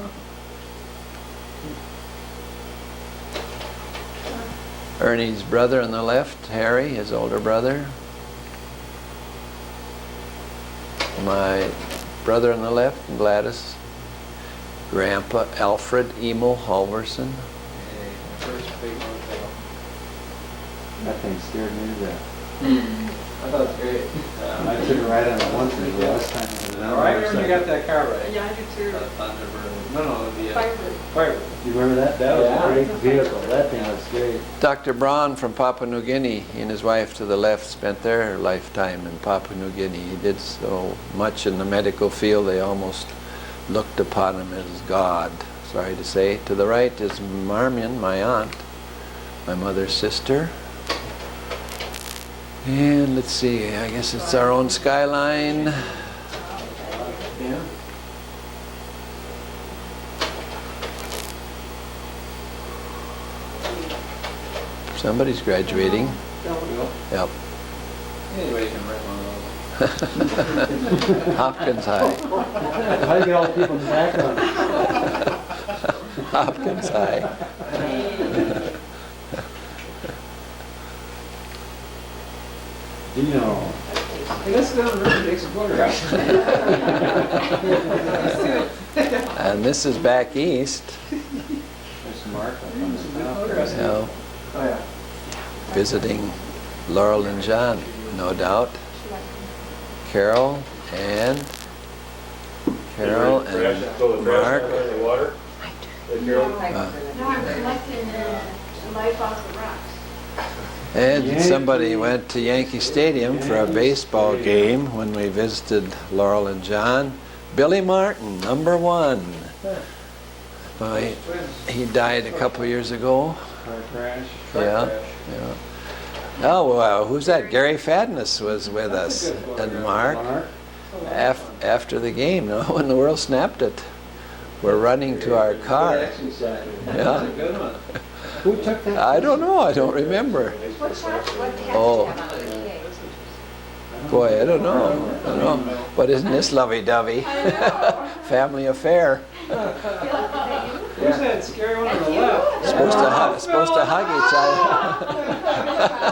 Ernie's brother on the left, Harry, his older brother. My brother on the left, Gladys. Grandpa Alfred Emo Halverson. Hey, first big motel. That thing scared me to death. I thought it was great. I took a ride on it once, and the last time I was on All right, the when you got that car right. Yeah, I do too. Thunderbird. No, the Firebird. Firebird. You remember that? That was Yeah. a great vehicle. That thing was great. Dr. Braun from Papua New Guinea, he and his wife to the left spent their lifetime in Papua New Guinea. He did so much in the medical field, they almost looked upon him as God, sorry to say. To the right is Marmion, my aunt, my mother's sister. And let's see, I guess it's our own skyline. Yeah. Somebody's graduating. Yep. Anybody can write one of those. Hopkins High. How do you get all the people in the background? Hopkins High. Dino. Hey, let's go and take some photographs. And this is back east. There's Mark up on the top. You know, Oh, yeah. visiting Laurel and John, no doubt. Carol and Mark. No, I'm collecting life off the rocks. And somebody went to Yankee Stadium for a baseball game when we visited Laurel and John. Billy Martin, #1. Boy, he died a couple years ago. Car crash. Yeah, yeah. Oh, well, who's that? Gary Fadness was with us. And Mark, after the game, no, when the world snapped it, we're running to our car. That's a Yeah. good one. Who took that? I don't know, I don't remember. What hat do you Oh. have on the cake? Boy, I don't know. I don't know. But isn't this lovey-dovey? I know. Family affair. You like the Who's that scary one on the left? Supposed to hug each other.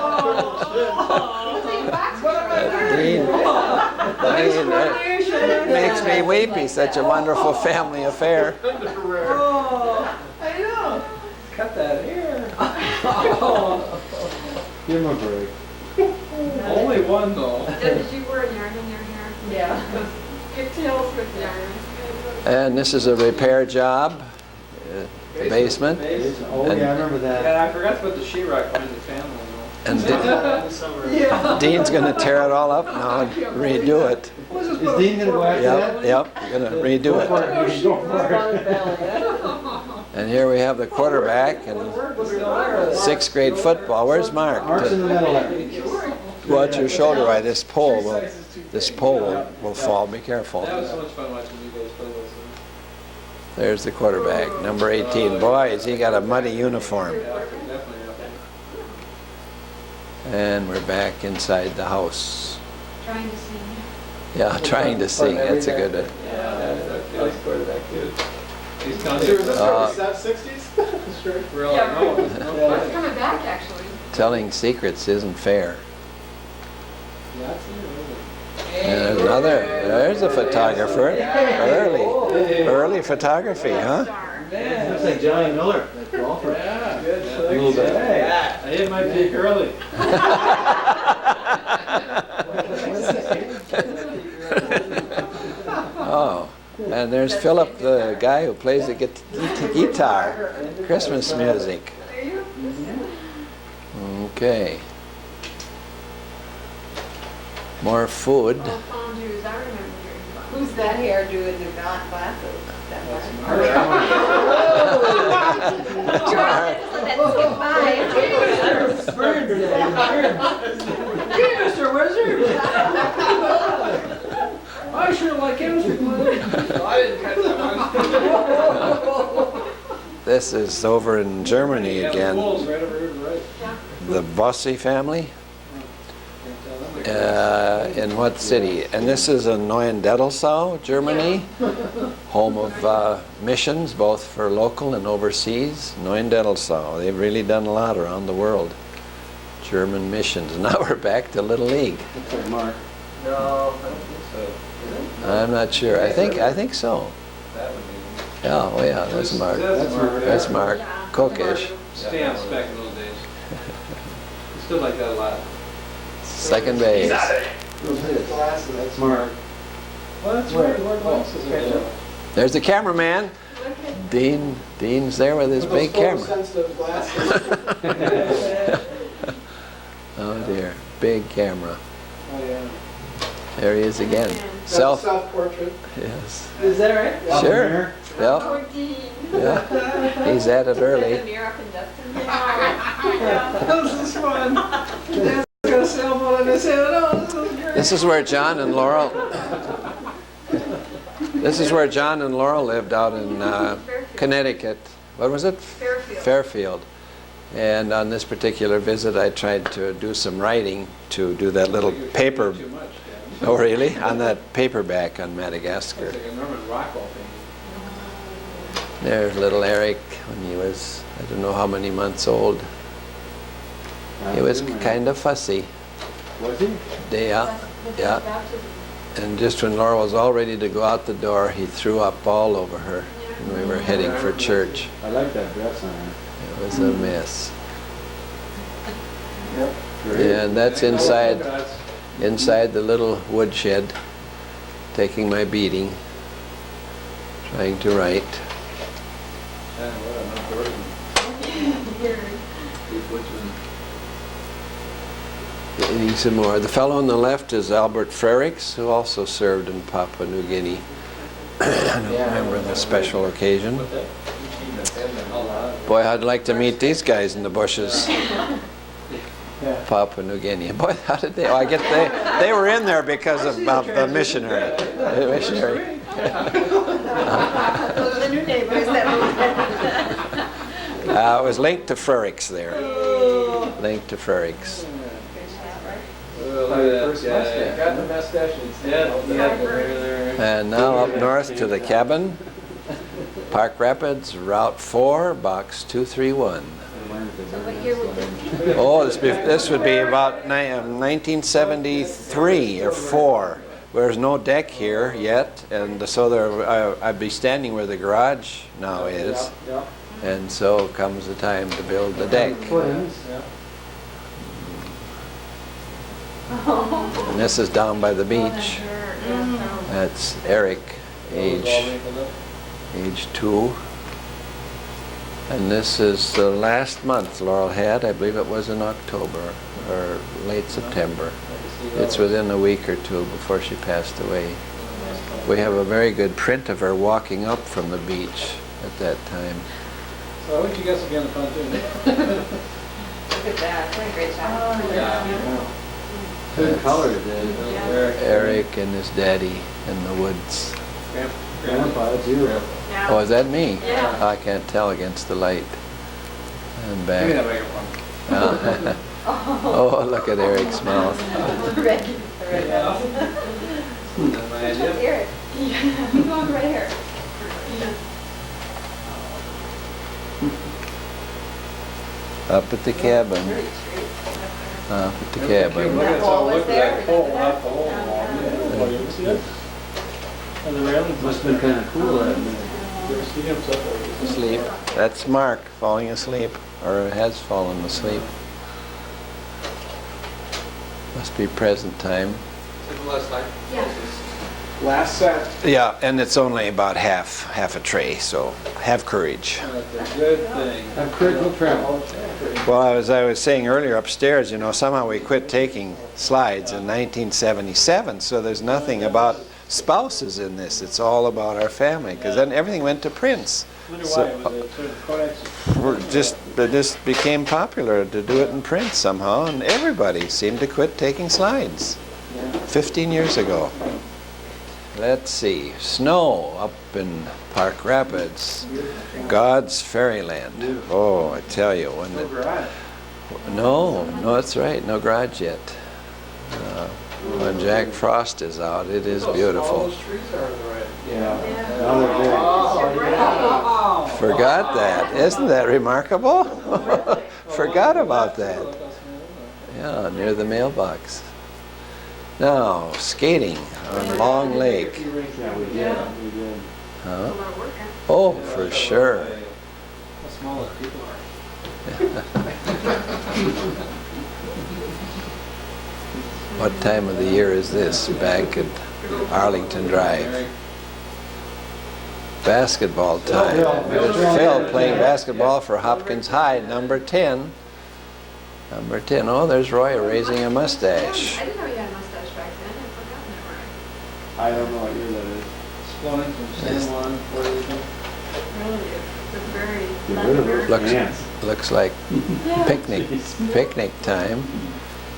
Dean, it makes me weepy. Such a wonderful family affair. Oh, I know. Cut that hair. Give him a break. Only one though. Did you wear yarn in your hair? Yeah. Good tails with yarn. And this is a repair job, the basement. Oh, yeah, I remember that. And I forgot to put the sheetrock behind the family though. And Dean's going to tear it all up now and redo it. Is Dean gonna go after that? Yep, going to redo Go for it. it, go for it. And here we have the quarterback and 6th grade football. Where's Mark? Mark's in the middle there. Watch your shoulder. Right, this pole will fall. Be careful. That was so much fun watching you guys play those things. There's the quarterback, number 18. Boy, has he got a muddy uniform. Yeah, definitely happened. And we're back inside the house. Trying to sing. Yeah, trying to sing. That's a good one. Yeah, that's quarterback too. He's Is coming. that Uh, 60s? We're all like, no, It's no. coming back, actually. Telling secrets isn't fair. Yeah, I've seen it. And there's a photographer. Early photography, huh? Star. Looks like Johnny Miller, that golfer. Yeah, A little good. bit. I hit my peak early. Oh, and there's Philip, the guy who plays the guitar. Christmas music. Okay. More food. Oh, fondues, I remember doing fondues. Who's that hairdo in the glasses? That one? Mr. Wizard! I sure like chemistry. I didn't catch that one. This is over in Germany Yeah, the again. wolves right over here to the right. The Bossi family. Can't tell them. In what city? And this is in Neuendettelsau, Germany, home of missions, both for local and overseas. Neuendettelsau, they've really done a lot around the world. German missions. Now we're back to Little League. Looks like Mark. No, I don't think so. I'm not sure. I think so. That would be. Yeah, oh yeah, that's Mark. That's Mark. That's Mark. Cookish. Stamps back in those days. He stood like that a lot. Second base. Glasses. That's Mark. Well, that's right. He wore glasses. There's the cameraman. Dean's there with his big camera. Sensitive glasses. Oh dear, big camera. Oh, yeah. There he is again. That's Self. self-portrait. Yes. Is that right? Sure. Yep. 14. Yeah. He's at it early. The mirror up and Dustin. This is fun. Dad's got a cell phone in his hand. Oh, this is great. This is where John and Laurel. This is where John and Laurel lived out in Connecticut. What was it? Fairfield. Fairfield. And on this particular visit, I tried to do some writing to do that little You're paper. too much, Dad. Oh, really? On that paperback on Madagascar. It's like a Norman Rockwell thing. There's little Eric when he was, I don't know how many months old. He was kind of fussy. Was he? Yeah, yeah. And just when Laura was all ready to go out the door, he threw up all over her. And we were heading for church. I like that dress on her. It was a mess. Great. And that's inside the little woodshed, taking my beating, trying to write. Man, what an outdoorsman. Steve Woodsman. Eating some more. The fellow on the left is Albert Frerichs, who also served in Papua New Guinea. I don't remember the special occasion. What's that? Boy, I'd like to meet these guys in the bushes. Yeah. Papua New Guinea. Boy, how did they? Oh, I get they were in there because of the missionary. The missionary. Those are the new neighbors that It was linked to Frerichs there. Linked to Frerichs. Look at that guy. Got the mustache. Yeah, there. And now up north to the cabin. Park Rapids, Route 4, Box 231. So what year would this be? Oh, this would be about 1973 or 4. There's no deck here yet, and so I'd be standing where the garage now is, Yeah. and so comes the time to build the deck. Footings. Yeah. And this is down by the beach. That's Eric, age 2. And this is the last month Laurel had. I believe it was in October or late September. It's within a week or two before she passed away. We have a very good print of her walking up from the beach at that time. So I want you guys to be on the front too. Look at that, what a great job. Good colors, Dave. Eric and his daddy in the woods. Grandpa, that's you. Oh, is that me? Yeah. I can't tell against the light. And Give me that back. microphone. Oh, look at Eric's mouth. Red. Yeah. That's my idea. Eric, you go over right here. Up at the cabin. Pretty straight. Up at the Look cabin. at That hole was look at there, that hole, remember not that? the hole. Yeah. Oh, you ever see that? And the railings. Must've been kinda cool that minute. You ever see him up Asleep. That's Mark falling asleep, or has fallen asleep. Must be present time. Yeah. Last set. Yeah, and it's only about half a tray, so have courage. That's a good thing. Have courage, will travel. Well, I was saying earlier upstairs, you know, somehow we quit taking slides in 1977, so there's nothing about spouses in this. It's all about our family, because then everything went to prints. I wonder So- why, was it sort of Kodak's? It just became popular to do it in print somehow, and everybody seemed to quit taking slides 15 years ago. Let's see, snow up in Park Rapids, God's Fairyland. Oh, I tell you, when No garage. no, that's right, no garage yet. When Jack Frost is out, it is All beautiful. those trees are in the right. Yeah. Now they're big. Oh, Forgot that. Isn't that remarkable? Forgot about that. Yeah, near the mailbox. Now, skating on Long Lake. Yeah, we did, we did. Huh? Oh, for sure. How small those people are. What time of the year is this back at Arlington Drive? Basketball time. There's Phil playing basketball for Hopkins High, number 10. Number 10. Oh, there's Roy raising a mustache. I didn't know you had a mustache back then. I'd forgotten that, I don't know what year that is. Flowing from San Juan, Puerto Rico. Ryan. Really, it's very Get Latin rid of those American. pants. Looks like picnic time.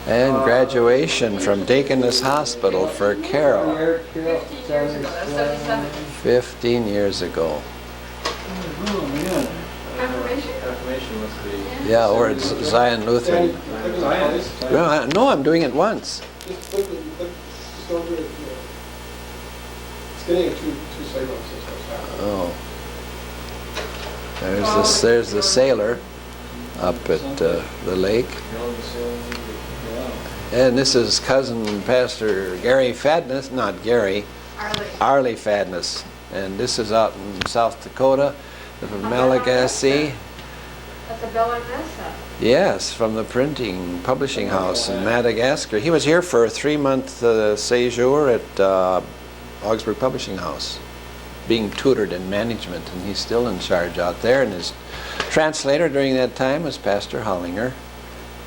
And graduation from Deaconess Hospital for Carol. 15 years ago, that's 77. 15 years ago. Oh, man. Confirmation? Confirmation must be. Yeah, or it's Zion Lutheran. No, I'm doing it once. Just look, just over it. It's getting a two cycles. Oh. There's the sailor up at the lake. And this is cousin Pastor Gary Fadness, not Gary, Arlie. Arlie Fadness. And this is out in South Dakota, from Malagasy. That's a Bella Mesa. Yes, from the publishing house in Madagascar. He was here for a 3-month séjour at Augsburg Publishing House, being tutored in management, and he's still in charge out there. And his translator during that time was Pastor Hollinger,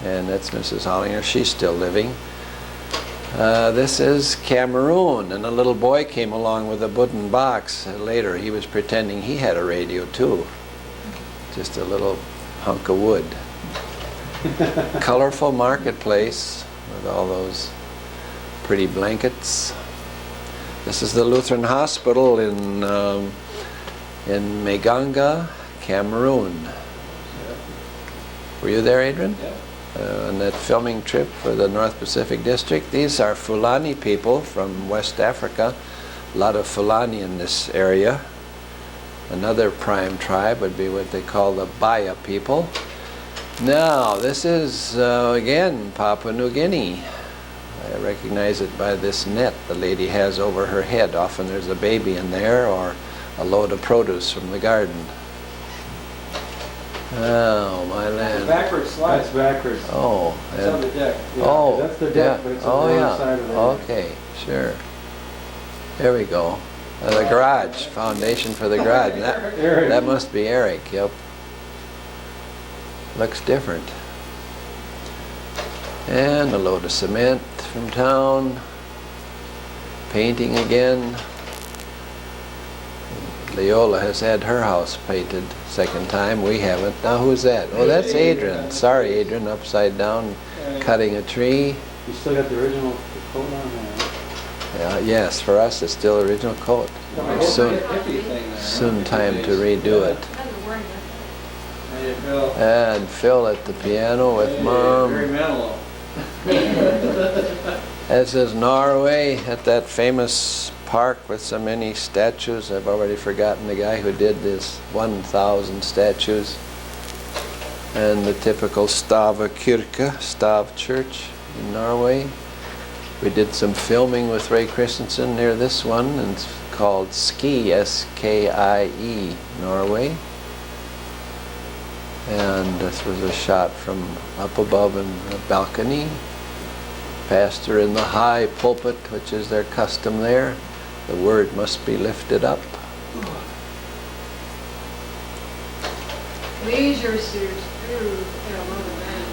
and that's Mrs. Hollinger. She's still living. This is Cameroon, and a little boy came along with a wooden box later. He was pretending he had a radio too, just a little hunk of wood. Colorful marketplace with all those pretty blankets. This is the Lutheran Hospital in Meganga, Cameroon. Were you there, Adrian? Yeah. On that filming trip for the North Pacific District. These are Fulani people from West Africa. A lot of Fulani in this area. Another prime tribe would be what they call the Baya people. Now, this is, again, Papua New Guinea. I recognize it by this net the lady has over her head. Often there's a baby in there or a load of produce from the garden. Oh, my land. Backwards slide. That's backwards. Oh, It's on the deck. Yeah, oh, that's the deck, yeah. but it's Oh, on the yeah. wrong side of the Okay, sure. There we go. The garage, foundation for the garage. Eric. That must be Eric, yep. Looks different. And a load of cement from town. Painting again. Leola has had her house painted second time. We haven't. Now who's that? Oh, that's Adrian. Sorry, Adrian, upside down, cutting a tree. You still got the original coat on there? Yes, for us it's still original coat. Soon, Hippie thing there. soon time to redo it. Doesn't worry. Hey, Phil. And Phil at the piano with Very Mom. mental. As is Norway at that famous park with so many statues. I've already forgotten the guy who did this 1,000 statues. And the typical Stava Kirke, Stav Church in Norway. We did some filming with Ray Christensen near this one, and it's called Ski, S-K-I-E, Norway. And this was a shot from up above in the balcony. Pastor in the high pulpit, which is their custom there. The word must be lifted up. Leisure suit. Ooh, I love that.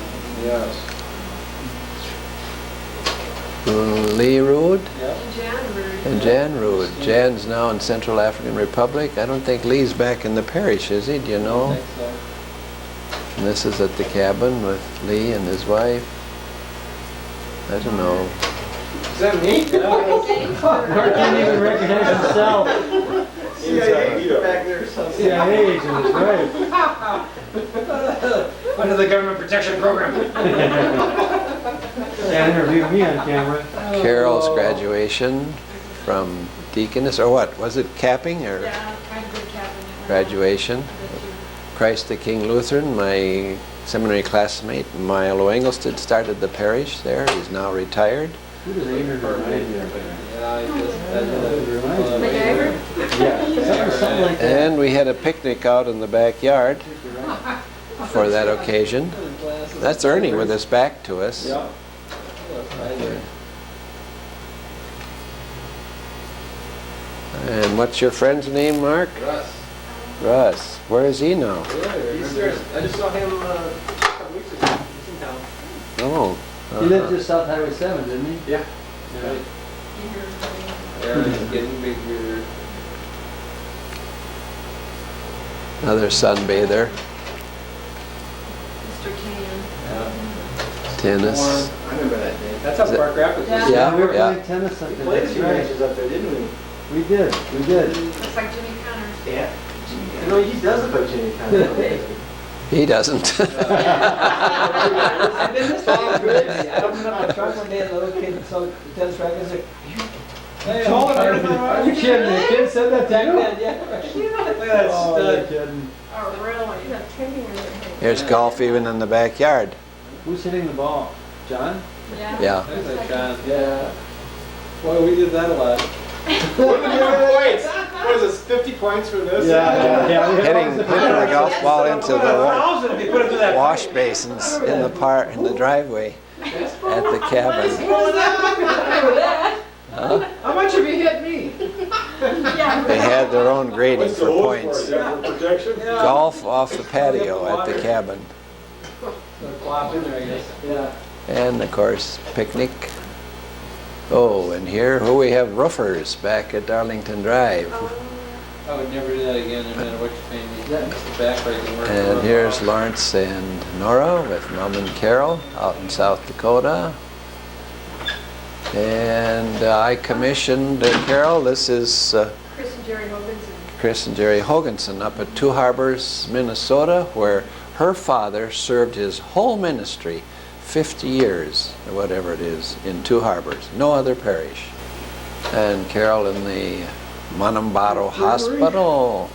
Yes. Lee Road Yep. Jan Root. and Jan Road. Jan's now in Central African Republic. I don't think Lee's back in the parish, is he? Do you I know? think so. And this is at the cabin with Lee and his wife. I don't know. Is that me? Mark can't even recognize himself. CIA agent back there or something. CIA agent is right. Under the government protection program. Yeah, interview me on camera. Carol's graduation from Deaconess, or what? Was it capping or Yeah, kind of good cabin. graduation? Christ the King Lutheran, my seminary classmate, Milo Engelsted, started the parish there. He's now retired. Who does Adrian remind you of? Yeah, I just, MacGyver? Yeah, something like that. And we had a picnic out in the backyard for that occasion. That's Ernie with his back to us. Yeah. And what's your friend's name, Mark? Russ. Russ. Where is he now? He's there. I just saw him a couple weeks ago. He's in town. Oh. He lived just south Highway 7, didn't he? Yeah. Yeah. Aaron's getting bigger. Another sunbather. Mr. Can. Tennis. I remember that day. That's how Is it- Park Rapids is. Yeah, we were yeah. playing tennis up We there. played a That's few right. matches up there, didn't we? We did, we did. Looks like Jimmy Connors. Yeah. You know, he does look like Jimmy Connors. He doesn't. I've been this long good. I opened up my trunk one day and the little kid saw the tennis racket and said, hey, hold on. Are you kidding me? The kid said that to you? Yeah. Look at that Oh, you're stud. kidding. Oh, really? He's a 10-year-old. Here's golf even in the backyard. Who's hitting the ball? John? Yeah. Yeah. There's that John. Yeah. Boy, we did that a lot. What are the points? What is this, 50 points for this? Yeah. Hitting the golf ball into the 1,000 if you put it through that. wash basins in the driveway at the cabin. Huh? How much have you hit me? Yeah. They had their own grading for points. Protection? Golf off the patio at the cabin. Flop in there, I guess. Yeah. And of course, picnic. Oh, and here, we have roofers back at Darlington Drive. I would never do that again, no matter what you pay me. That's the backbreaking work. And here's Lawrence and Nora with Mom and Carol out in South Dakota. And I commissioned Carol. This is Chris and Jerry Hoganson. Chris and Jerry Hoganson up at Two Harbors, Minnesota, where her father served his whole ministry, 50 years, or whatever it is, in Two Harbors, no other parish. And Carol in the Manambaro Hospital.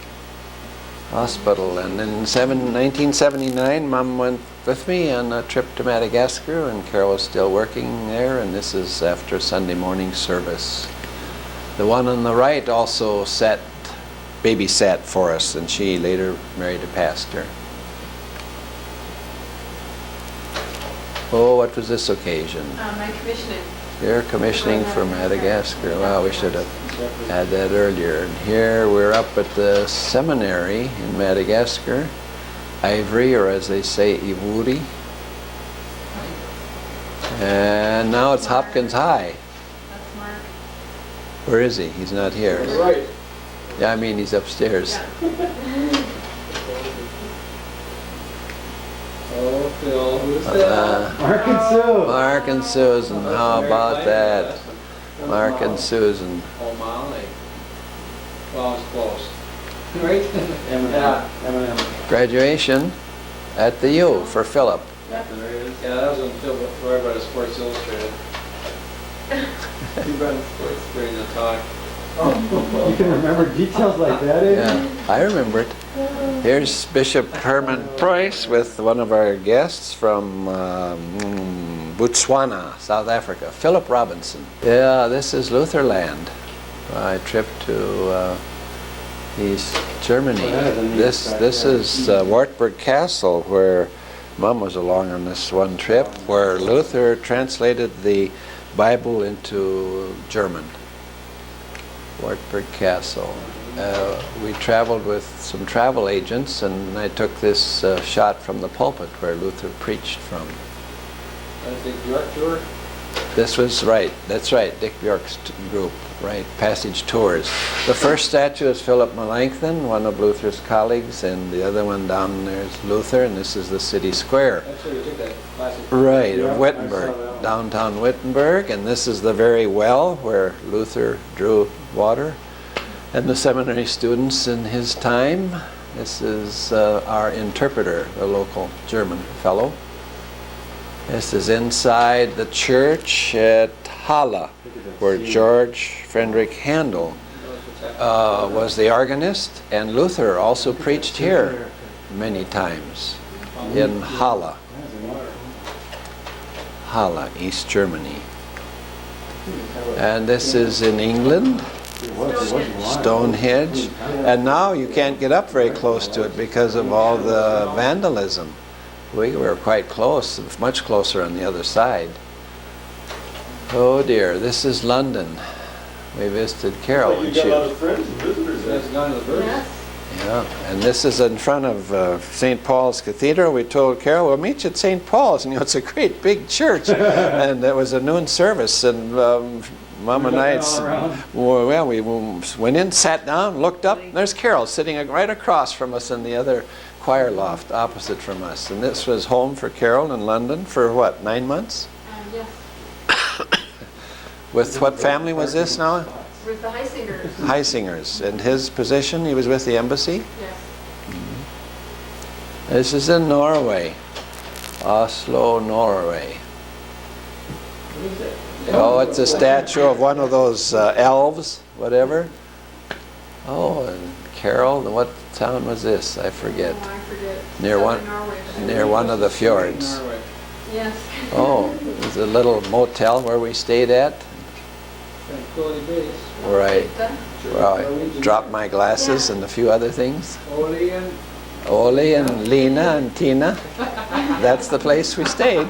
hospital. And in 1979, Mom went with me on a trip to Madagascar, and Carol was still working there, and this is after Sunday morning service. The one on the right also babysat for us, and she later married a pastor. Oh, what was this occasion? My commissioning. You're commissioning for Madagascar. Wow, we should have had that earlier. And here we're up at the seminary in Madagascar, Ivory, or as they say, Ivory. And now it's Hopkins High. That's Mark. Where is he? He's not here. Right. Yeah, I mean he's upstairs. Oh, Phil, who's that? Mark and Sue. Mark and Susan, how about that? Mark and Susan. Oh, Molly. Well, it's close. Right? Eminem. Eminem. Graduation at the U for Philip. There he is. Yeah, that was when Phil wrote about Sports Illustrated. He read Sports during the talk. You can remember details like that, eh? Yeah, I remember it. Here's Bishop Herman Price with one of our guests from Botswana, South Africa, Philip Robinson. Yeah, this is Lutherland. My trip to East Germany. Oh, that is a neat This is Wartburg Castle, where Mom was along on this one trip, where Luther translated the Bible into German. Wartburg Castle. We traveled with some travel agents, and I took this shot from the pulpit where Luther preached from. I think York tour. This was right. That's right. Dick Bjork's group. Right. Passage tours. The first statue is Philip Melanchthon, one of Luther's colleagues, and the other one down there is Luther, and this is the city square. Actually, we took that classic. Right, Yeah, of I saw Wittenberg, that. downtown Wittenberg, and this is the very well where Luther drew water, and the seminary students in his time. This is our interpreter, a local German fellow. This is inside the church at Halle, where George Friedrich Handel was the organist, and Luther also preached here many times in Halle. Halle, East Germany. And this is in England, Stonehenge. And now you can't get up very close to it because of all the vandalism. We were quite close, much closer on the other side. Oh dear, this is London. We visited Carol. You got a lot of friends and visitors there. That's gone to the birds. Yes. Yeah, and this is in front of St. Paul's Cathedral. We told Carol, we'll meet you at St. Paul's, and it's a great big church. And it was a noon service, and Mom and I, we went in, sat down, looked up, and there's Carol sitting right across from us in the other choir loft opposite from us. And this was home for Carol in London for what, 9 months? Yes. With what family was this now? With the Heisingers. Heisingers. And his position, he was with the embassy? Yes. This is in Norway, Oslo, Norway. What is it? Oh, it's a statue of one of those elves, whatever. Oh, and Carol, what town was this? I forget. Oh, I forget. Near one- Southern Norway. Near one of the fjords. Norway. Yes. Oh, there's a little motel where we stayed at, Tranquility Base. where I dropped my glasses and a few other things. Oli and Ole and Lena and Tina. That's the place we stayed.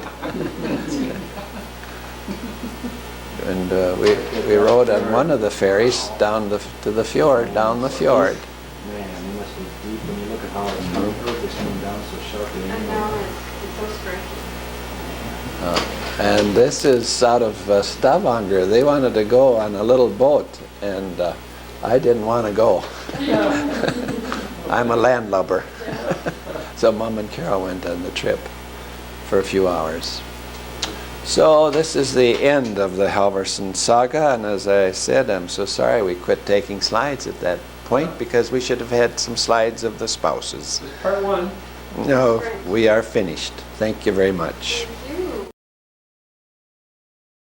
And we rode on one of the ferries down to the fjord, down the fjord. Man, it must be deep when you look at how it's curved, it's coming down so sharply. I know, it's so striking. And this is out of Stavanger. They wanted to go on a little boat, and I didn't want to go. I'm a landlubber. So Mom and Carol went on the trip for a few hours. So this is the end of the Halverson saga, and as I said, I'm so sorry we quit taking slides at that point because we should have had some slides of the spouses. part one. No, we are finished. Thank you very much.